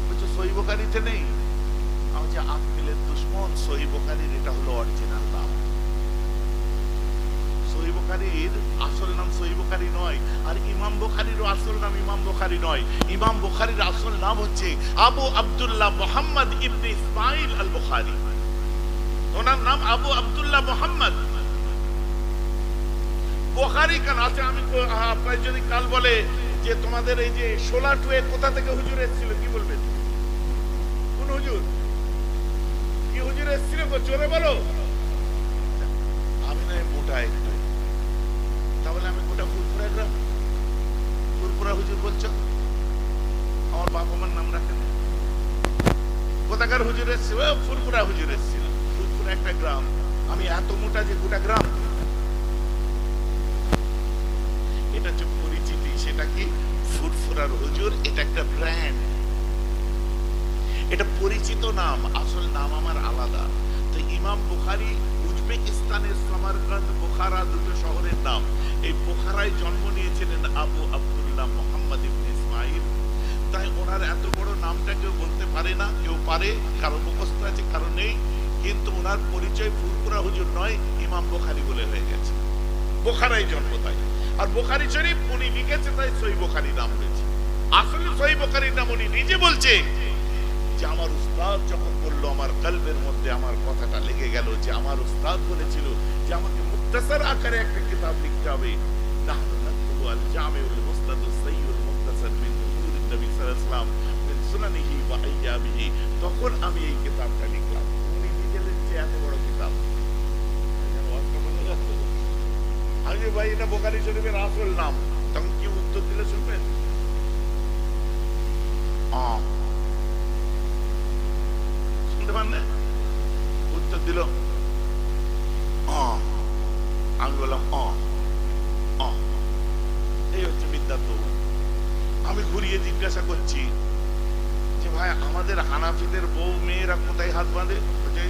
বলছে সহিহ বুখারীতে নেই। আমি যে আকমিলের দুশমন, সহিহ বুখারীর এটা হলো অরিজিনাল নাম। সহিহ বুখারীর আসল নাম সহিহ বুখারী নয়, আর ইমাম বুখারীরও আসল নাম ইমাম বুখারী নয়। ইমাম বুখারীর আসল নাম হচ্ছে আবু আব্দুল্লাহ মুহাম্মদ ইবনে ইসমাঈল আল বুখারী। ওনার নাম আবু আব্দুল্লাহ মুহাম্মদ বুখারী। কেন আছে? আমি আপনার যদি কাল বলে যে তোমাদের এই যে 16 কোথা থেকে হুজুর এসেছিল, কি বলবেন? কোন হুজুর? কি হুজুর এসেছিল গো, জোরে বলো। আমি নয় মোটা একটু, তাহলে আমি গোটা ফুরফুরা গ্রাম ফুরফুরা হুজুর বলছো? আমার বাবা মার নাম রাখেন। কোথাকার হুজুর এসেছিল? ফুরফুরা হুজুর এসেছিল। ফুরফুরা একটা গ্রাম। আমি এত মোটা যে গোটা গ্রাম। এটা হচ্ছে পরিচিতি। সেটা কি? ফুরফুরার হুজুর। এটা একটা ব্র্যান্ড, এটা পরিচিত নাম। আসল নাম আমার আলাদা। তো ইমাম বুখারী উজবেকিস্তানের সামারকান্দ, বুখারা দুটো শহরের নাম। এই বুখারায় জন্ম নিয়েছিলেন আবু আব্দুল্লাহ মুহাম্মদ ইবনে ইসমাঈল। তাই ওনার এত বড় নামটা কেউ বলতে পারে না। কেউ পারে, কারো মুখস্থ আছে, কারো নেই। কিন্তু ওনার পরিচয় ফুরফুরা হুজুর নয়, ইমাম বুখারী বলে হয়ে গেছে। বুখারায় জন্ম তাই। আর বুখারী শরীফ উনি লিখেছে, তাই সহিহ বুখারী নাম হয়েছে। আসলে সহিহ বুখারীর নাম উনি নিজে বলছে যে আমার উস্তাদ যখন বললো, আমার কলবের মধ্যে আমার কথাটা লেগে গেল যে আমার উস্তাদ বলেছিল যে আমাকে মুখতাসার আকারে একটা কিতাব লিখতে হবে। নাহনু নাকতুবু আল জামিউল মুসনাদুস সাইয়্যুল মুখতাসার মিন উমুরিন নবী সাল্লাল্লাহু আলাইহি ওয়াসাল্লাম মিন সুনানিহি ওয়া আইয়ামিহি। তখন আমি এই কিতাবটা লিখলাম। উনি নিজে লিখছে এত বড় কিতাব। আমি ভাই এটা বুখারী শরীফের আসল নাম। তখন কি উত্তর দিলে শুনবেন? উত্তর দিল আমি বললাম এই হচ্ছে বিদ্যার্থ। আমি ঘুরিয়ে জিজ্ঞাসা করছি যে ভাই আমাদের হানাফিদের বউ মেয়েরা কোথায় হাত বাঁধে?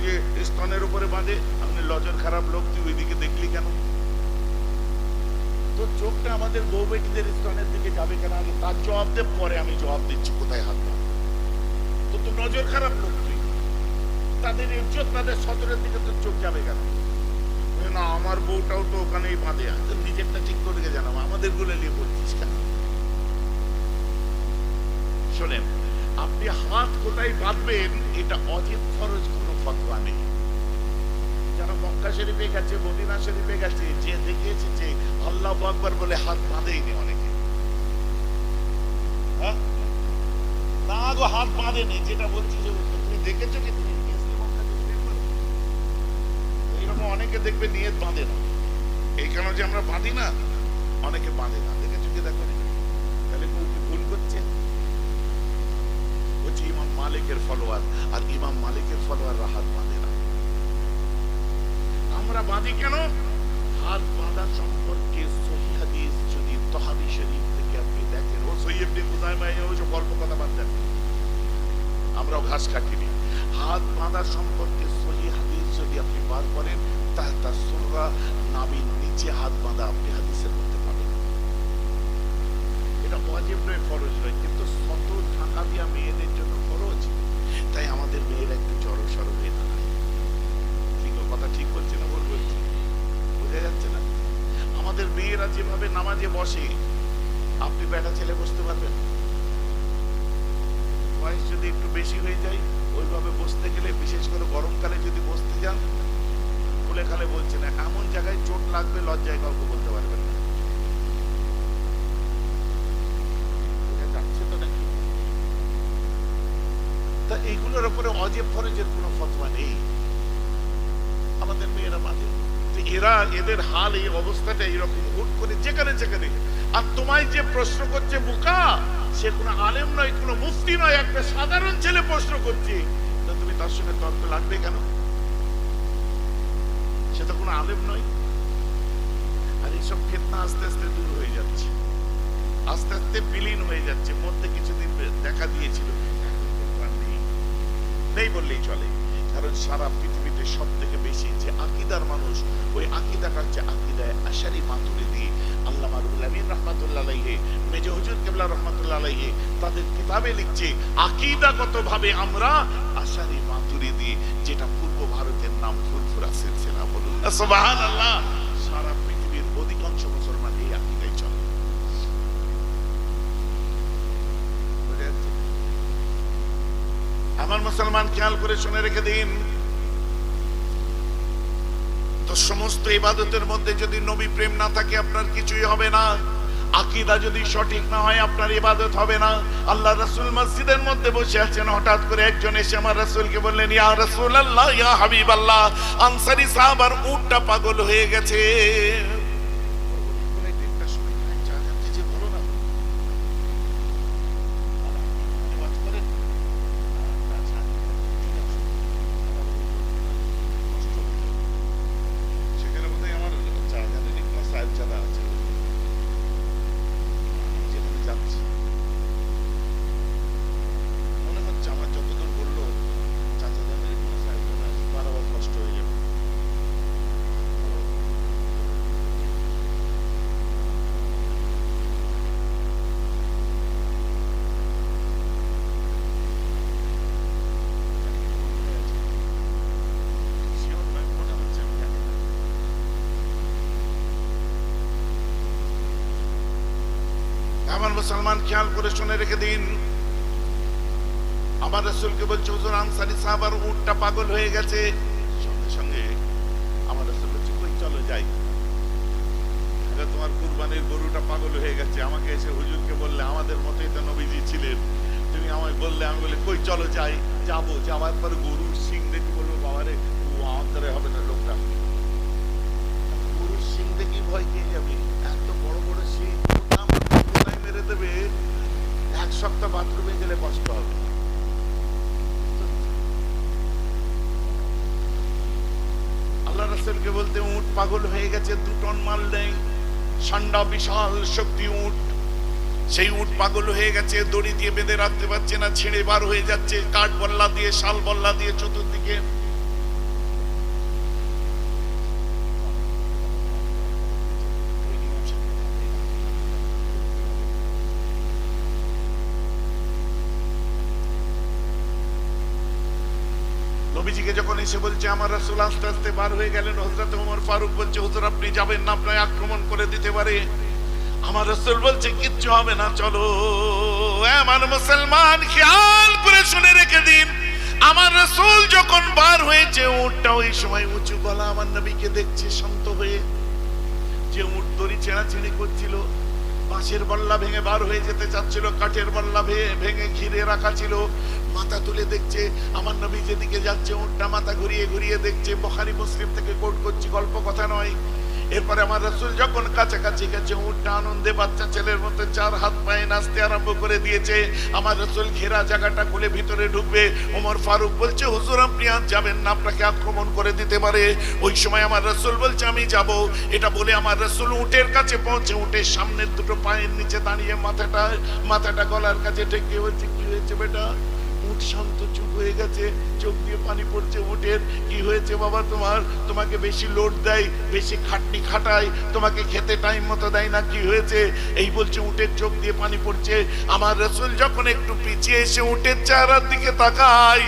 যে স্তনের উপরে বাঁধে। আপনি লজর খারাপ লোক, তুই ওইদিকে দেখলি কেন? তোর চোখটা আমাদের বউ বেটিদের স্তনের দিকে যাবে কেন? আগে তার জবাব দে, পরে আমি জবাব দিচ্ছি কোথায় হাত বাঁধে। তো তোর নজর খারাপ লোক তুই, তাদের ইজ্জত তাদের সতরের দিকে তোর চোখ যাবে কেন? না আমার বউটাও তো ওখানেই বাঁধে। নিজেরটা ঠিক করে জানাবো, আমাদের গুলো নিয়ে বলছিস কেন? শোনেন, আপনি হাত কোথায় বাঁধবেন এটা অজিব ফরজ কোনো ফতোয়া নেই। যারা মক্কা শরীফে গেছে, মদিনা শরীফে গেছে, যে দেখিয়েছে যে আল্লাহু আকবার বলে হাত বাঁধেইনি অনেকে। হ্যাঁ না গো, হাত বাঁধেনি। যেটা বলছি যে তুমি দেখেছো কি? তুমি এইরকম অনেকে দেখবে নিয়ত বাঁধে না। এই কেন যে আমরা বাঁধি না, অনেকে বাঁধে না। দেখেছো কি? দেখো, তাহলে ভুল করছে। হচ্ছে ইমাম মালিকের ফলোয়ার, আর ইমাম মালিকের ফলোয়াররা হাত বাঁধে না। আমরা বাঁধি কেন? হাত বাঁধা সম্পর্কে সহিহ হাদিস যদি তহাবি শরীফ থেকে আপনি দেখেন ও সৈয়দ ইবনে কুদাইমা ওই যে গল্প কথা বাদ দেন, আমরাও ঘাস কাটিনি। হাত বাঁধা সম্পর্কে সহি হাদিস যদি আপনি বার করেন, তাহতা সুররা, নাভির নিচে হাত বাঁধা আপনি হাদিসের মধ্যে পাবেন। এটা ওয়াজিব নয়, ফরজ নয়, কিন্তু শত টাকা দিয়া মেয়েদের জন্য ফরজ। তাই আমাদের মেয়েরা একটু জড়সড় হয়ে দাঁড়ায়। ঠিক কথা ঠিক বলছে না ভুল বলছি? বোঝা যাচ্ছে না? আমাদের মেয়েরা যেভাবে নামাজে বসে, আপনি বেটা ছেলে বসতে পারবেন? বয়স যদি একটু বেশি হয়ে যায়, ওইভাবে বসতে গেলে, বিশেষ করে গরমকালে যদি বসতে যান, খুলে খালে বলছে না, এমন জায়গায় চোট লাগবে লজ্জায় কাউকে বলতে পারবেন না। যাচ্ছে তো নাকি? তা এইগুলোর উপরে অজেব ফরজের কোনো ফতোয়া নেই। আমাদের মেয়েরা বাঁধে, এরা এদের হাল এই অবস্থাটা এইরকম, হুট করে যেখানে যেখানে। আর তোমায় যে প্রশ্ন করছে বোকা, সে কোনো আলেম নয়, কোনো মুফতি নয়, একটা সাধারণ ছেলে প্রশ্ন করছে, তো তুমি তার সঙ্গে তর্ক লাগবে কেন? সে তো কোনো আলেম নয়। আর এইসব ফিতনা আস্তে আস্তে দূর হয়ে যাচ্ছে, আস্তে আস্তে বিলীন হয়ে যাচ্ছে। মধ্যে কিছুদিন দেখা দিয়েছিল, নেই বললেই চলে। কারণ সারা পৃথিবীতে সব থেকে বেশি যে আকীদার মানুষ, ওই আকীদাটা হচ্ছে আকীদায়ে আশারী মাতুরিদি। আল্লামা রুহুল আমিন রাহমাতুল্লাহ আলাইহি, মেজর হুজুর কিবলা রাহমাতুল্লাহ আলাইহি তাদের কিতাবে লিখছে, আকীদাগতভাবে আমরা আশারী মাতুরিদি, যেটা পূর্ব ভারতের নাম ফুরফুরা সিলসিলা। বলুন সুবহানাল্লাহ। সারা পৃথিবীর অধিকাংশ মুসলমান এই আকীদায় চলে। আমার মুসলমান খেয়াল করে শুনে রেখে দিন, তো সমস্ত ইবাদতের মধ্যে যদি নবী প্রেম না থাকে, আপনার কিছুই হবে না। আকীদা যদি সঠিক না হয়, আপনার ইবাদত হবে না। আল্লাহ রাসূল মসজিদের মধ্যে বসে আছেন, হঠাৎ করে একজন এসে আমার রাসূলকে বললেন, ইয়া রাসূলুল্লাহ, ইয়া হাবিবাল্লাহ, আনসারী সাহাবার উটটা পাগল হয়ে গেছে। আমার মুসলমান খেয়াল করে শুনে রেখে দিন, আমার রাসূলকে বলছে, হুজুর আনসারী সাহাবার উটটা পাগল হয়ে গেছে। সঙ্গে সঙ্গে আমার রাসূল বলছে, কই চলো যাই। তোমার কুরবানির গরুটা পাগল হয়ে গেছে, আমাকে এসে হুজুরকে বললে, আমাদের মতোই তো নবীজি ছিলেন, তুমি আমায় বললে, আমি বলি কই চলো যাই। যাবো, যাওয়ার পর গরুর সিং দেখে বলবো, বাবারে ও আমার দ্বারা হবে না, লোকটা গরুর সিং দেখি ভয় পেয়ে যাবে। এত বড় বড় সিং মেরে দেবে, এক সপ্তাহ বাথরুমে গেলে কষ্ট হবে। আল্লাহ রাসূলকে বলতে, উট পাগল হয়ে গেছে, 2 টন মাল নেই, ষান্ডা বিশাল শক্তি উট, সেই উট পাগল হয়ে গেছে, দড়ি দিয়ে বেঁধে রাখতে পারছে না, ছিঁড়ে বার হয়ে যাচ্ছে, কাঠ বল্লা দিয়ে, শাল বল্লা দিয়ে চতুর্দিকে। নবীজিকে যখন এসে বলছে, আমার রাসূল আস্তে আস্তে বার হয়ে গেলেন, হযরত ওমর ফারুক বলছে, হুজুর আপনি যাবেন না, আপনাকে আক্রমণ করে দিতে পারে। আমার রাসূল বলছে, কিচ্ছু হবে না, চলো। আমার মুসলমান খেয়াল করে শুনে রেখে দিন, আমার রাসূল যখন বার হয়েছে, উটটা ওই সময় উঁচু গলা আমার নবীকে দেখছে শান্ত হয়ে। যে উট দড়ি ছেঁড়াছেঁড়ি করছিল, বাঁশের বল্লা ভেঙে বার হয়ে যেতে চাচ্ছিল, কাঠের বল্লা ভেঙে ঘিরে রাখা ছিল, মাথা তুলে দেখছে আমার নবী যেদিকে যাচ্ছে, উটটা মাথা ঘুরিয়ে ঘুরিয়ে দেখছে। বুখারী মুসলিম থেকে কোট করছি, গল্প কথা নয়। এরপরে আমার রাসূল যখন কাছাকাছি গেছে, উটটা আনন্দে বাচ্চা ছেলের মতো চার হাত পায়ে নাচতে আরম্ভ করে দিয়েছে। আমার রাসূল ঘেরা জায়গাটা খুলে ভিতরে ঢুকবে, ওমর ফারুক বলছে হুজুর আপনি আজ যাবেন না, আপনাকে আক্রমণ করে দিতে পারে। ওই সময় আমার রাসূল বলছে আমি যাব। এটা বলে আমার রাসূল উটের কাছে পৌঁছে উটের সামনের দুটো পায়ের নিচে দাঁড়িয়ে মাথাটা গলার কাছে ঠেকে বলছে কি হয়েছে বেটা? উট শান্ত চুপ হয়ে গেছে, চোখ দিয়ে পানি পড়ছে উটের। কি হয়েছে বাবা তোমার? তোমাকে বেশি লোড দেয়, বেশি খাটনি খাটায়, তোমাকে খেতে টাইম মতো দেয় না, কি হয়েছে? এই বলছে, উটের চোখ দিয়ে পানি পড়ছে। আমার রাসূল যখন একটু পিছিয়ে এসে উটের চেহারার দিকে তাকাই,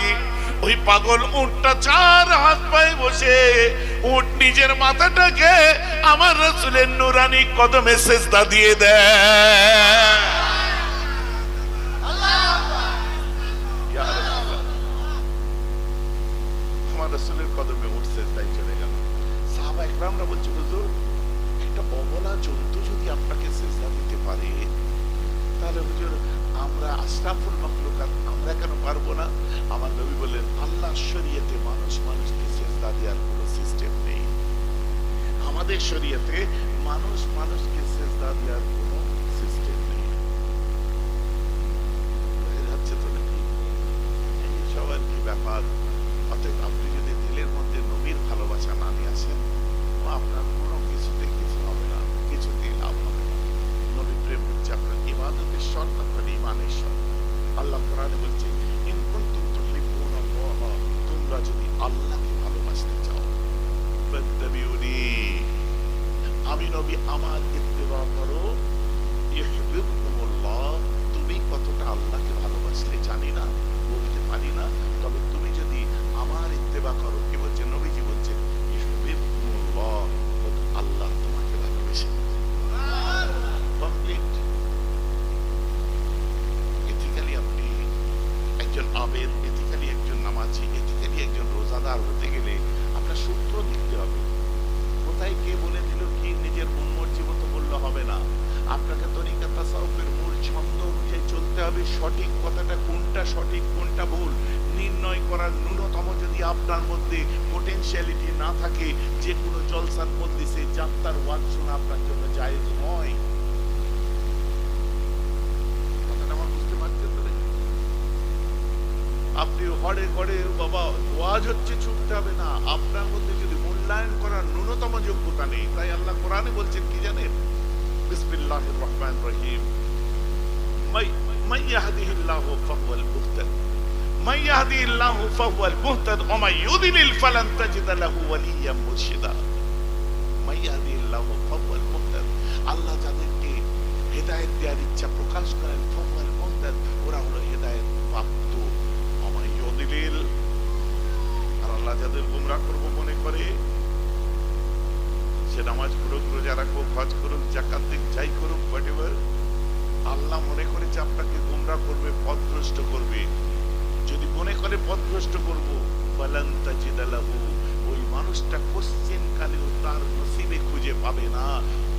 ওই পাগল উটটা চার হাত পায়ে বসে উট নিজের মাথাটাকে আমার রাসূলের নুরানি কদমে সেজদা দিয়ে দেয়। রাসূলের কদমে উঠছে, তাই চলে গেল। সাহাবা একরামরা বলছে হুজুর একটা অবলা জন্তু যদি আপনাকে সিজদা দিতে পারে, তাহলে হুজুর আমরা আশরাফুল মাখলুকাত আমরা কেন পারবো না? আমার নবী বললেন আল্লাহর শরীয়তে মানুষ মানুষকে সিজদা দেওয়ার কোনো সিস্টেম নেই। আমাদের শরীয়তে মানুষ মানুষকে সিজদা দেওয়ার কোনো সিস্টেম নেই। বুঝে যাচ্ছে তো নাকি? এই সবার কি ব্যাপার? অতএব আপনি যদি দিলের মধ্যে নবীর ভালোবাসা না নিয়ে আসেন, আপনার কোনো কিছুতে কিছু হবে না, কিছুতেই লাভ হবে না। নবী প্রেম হচ্ছে আপনার ইবাদতের শর্ত, আপনার ঈমানের শর্ত। আল্লাহ কোরআনে বলছে ইন কুনতুম তুহিব্বুনাল্লাহ, তোমরা যদি আল্লাহকে ভালোবাসতে চাও ফাত্তাবিউনি, আমি নবী আমার ইত্তেবা করো, ইউহিব্বুকুমুল্লাহ। তুমি কতটা আল্লাহকে ভালোবাসলে জানি না, বলতে পারি না, তবে তুমি যদি আমার ইত্তেবা করো, কি বলছে নবীজি বলছেন ইউহিব্বুকুমুল্লাহ, আল্লাহ তোমাকে ভালোবাসে। কমপ্লিট। এথিক্যালি আপনি একজন আবেদ, এথিক্যালি একজন নামাজি, এথিক্যালি একজন রোজাদার হতে গেলে আপনার সূত্র দেখতে হবে। কোথায় কে বলে দিল কি নিজের মন মর্জি মতো বললে হবে না। আপনাকে তরিকা তাসাউফের মূল ছন্দ অনুযায়ী চলতে হবে। সঠিক কথাটা কোনটা সঠিক কোনটা ভুল নির্ণয় করার ন্যূনতম যদি আপনার মধ্যে পোটেনশিয়ালিটি না থাকে, যে কোনো জলসার মধ্যে সে যাত্রার ওয়াজ শোনা আপনার জন্য জায়েজ নয়। কথাটা আমার বুঝতে পারছেন তো? আপনি হড়ে ঘরে বাবা ওয়াজ হচ্ছে ছুটতে হবে না, আপনার মধ্যে যদি মূল্যায়ন করার ন্যূনতম যোগ্যতা নেই। তাই আল্লাহ কোরআনে বলছেন কি জানেন? বিসমিল্লাহির রহমানির রহিম, মান ইয়াহদিহিল্লাহু ফাহুয়াল মুহতাদ, মান ইয়াহদিহিল্লাহু ফাহুয়াল মুহতাদ ওয়া মান ইউদ্লিল ফালান তাজিদা লাহু ওয়ালিয়্যান মুরশিদা। মান ইয়াহদিহিল্লাহু ফাহুয়াল মুহতাদ, আল্লাহ যাদেরকে হেদায়েত দেওয়ার ইচ্ছা প্রকাশ করেন, ফাহুয়াল মুহতাদ, ওরা হলো হেদায়েত প্রাপ্ত। ওয়া মান ইউদ্লিল, আর আল্লাহ যাদের গোমরাহ করব মনে করে, সে নামাজ পড়ুক, রোজা রাখুক, হজ করুক, যাকাত দিক, যাই করুক, হোয়াটএভার, আল্লাহ মনে করেছে আপনাকে গোমরাহ করবে, পথভ্রষ্ট করবে। যদি মনে করে পথভ্রষ্ট করব, ফালান তাজিদা লাহু, ওই মানুষটা কোশ্চেন কালেও তার নসিবে খুঁজে পাবে না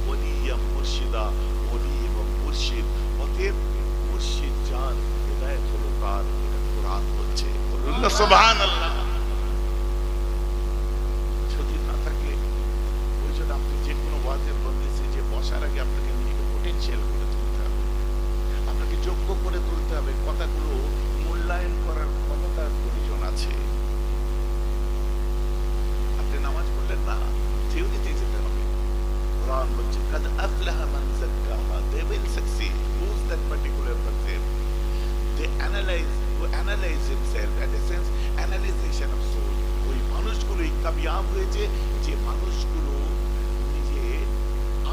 ওলিয়া মুর্শিদা, ওলি এবং মুর্শিদ। অতএব মুর্শিদ যার, হেদায়েত হলো তার, এটা কোরআন বলছে। সুবহানাল্লাহ। যদি না থাকে, ওই জন্য আপনি যে কোনো ওয়াজের মজলিসে যে বসার আগে আপনাকে নিজেকে পোটেনশিয়াল করে তুলতে হবে, আপনাকে যোগ্য করে তুলতে হবে। কথাগুলো মূল্যায়ন করার ক্ষমতার প্রয়োজন আছে। আপনি নামাজ পড়লেন না, থিওরিতে যেতে হবে। কোরআন বলছে কাদ আফলাহা মান যাক্কাহা, they will succeed. Who's that particular person? They analyse himself, at a sense analyzation of soul. ওই মানুষগুলোই কামিয়াব হয়েছে যে মানুষগুলো নিজে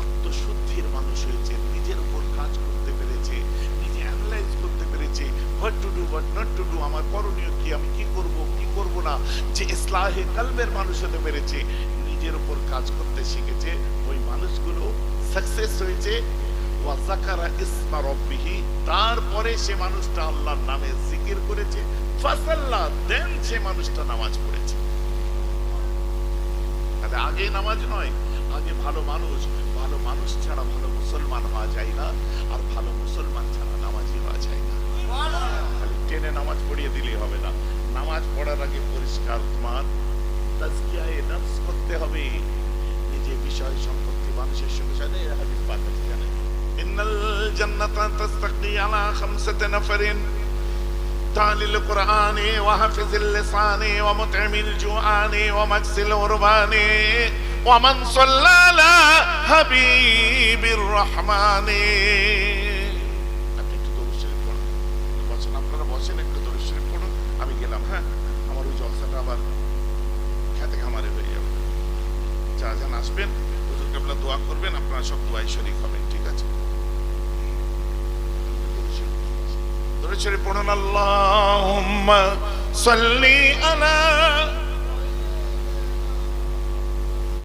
আত্মশুদ্ধির মানুষ হয়েছে, নিজের উপর কাজ করতে পেরেছে, নিজে অ্যানালাইজ করতে পেরেছে, what to do what not to do, আমার করণীয় কি, আমি কি করব কি করব না, যে ইসলাহে কলবের মানুষ হতে পেরেছে, নিজের উপর কাজ করতে শিখেছে, ওই মানুষগুলো সাকসেস হয়েছে। ওয়া যাকারা ইসমা রাব্বিহি, তারপরে সে মানুষটা আল্লাহর নামে জিকির করেছে, ফাসাল্লা, দেন সে মানুষটা নামাজ পড়েছে। তাহলে আগে নামাজ নয়, আগে ভালো মানুষ ছাড়া ভালো মুসলমান হওয়া যায় না, আর ভালো মুসলমান ছাড়া নামাজি হওয়া যায় না। খালি টেনে নামাজ পড়িয়ে দিলেই হবে না। নামাজ পড়ার আগে পরিষ্কার তোমার তাজকিয়ায়ে নফস করতে হবে, নিজে বিষয় সম্পত্তি মানুষের সঙ্গে সাথে এর হাদিস পাক আছে জানেন ইন্নাল জান্নাতা তাস্তাকি আলা খামসাতি নাফারিন তালিল কুরআনি ওয়া হাফিজিল লিসানি ওয়া মুতঈমিল জুআনি ওয়া মাকসিল উরবানি ওয়া মান সাল্লালা হাবিবির রহমানি। আপনি একটু দরুদ শরীফ পড়ুন, বসেন, আপনারা বসেন, একটু দরুদ শরীফ পড়ুন, আমি গেলাম। হ্যাঁ, আমার ওই জলসাটা আবার খেতে খামারে হয়ে যাবে। যান আসবেন, হুজুর কেবলা দোয়া করবেন, আপনারা সব দোয়ায় শরীক হবেন, ঠিক আছে? দরুদ শরীফ পড়ুন। আল্লাহুম্মা সাল্লি আলা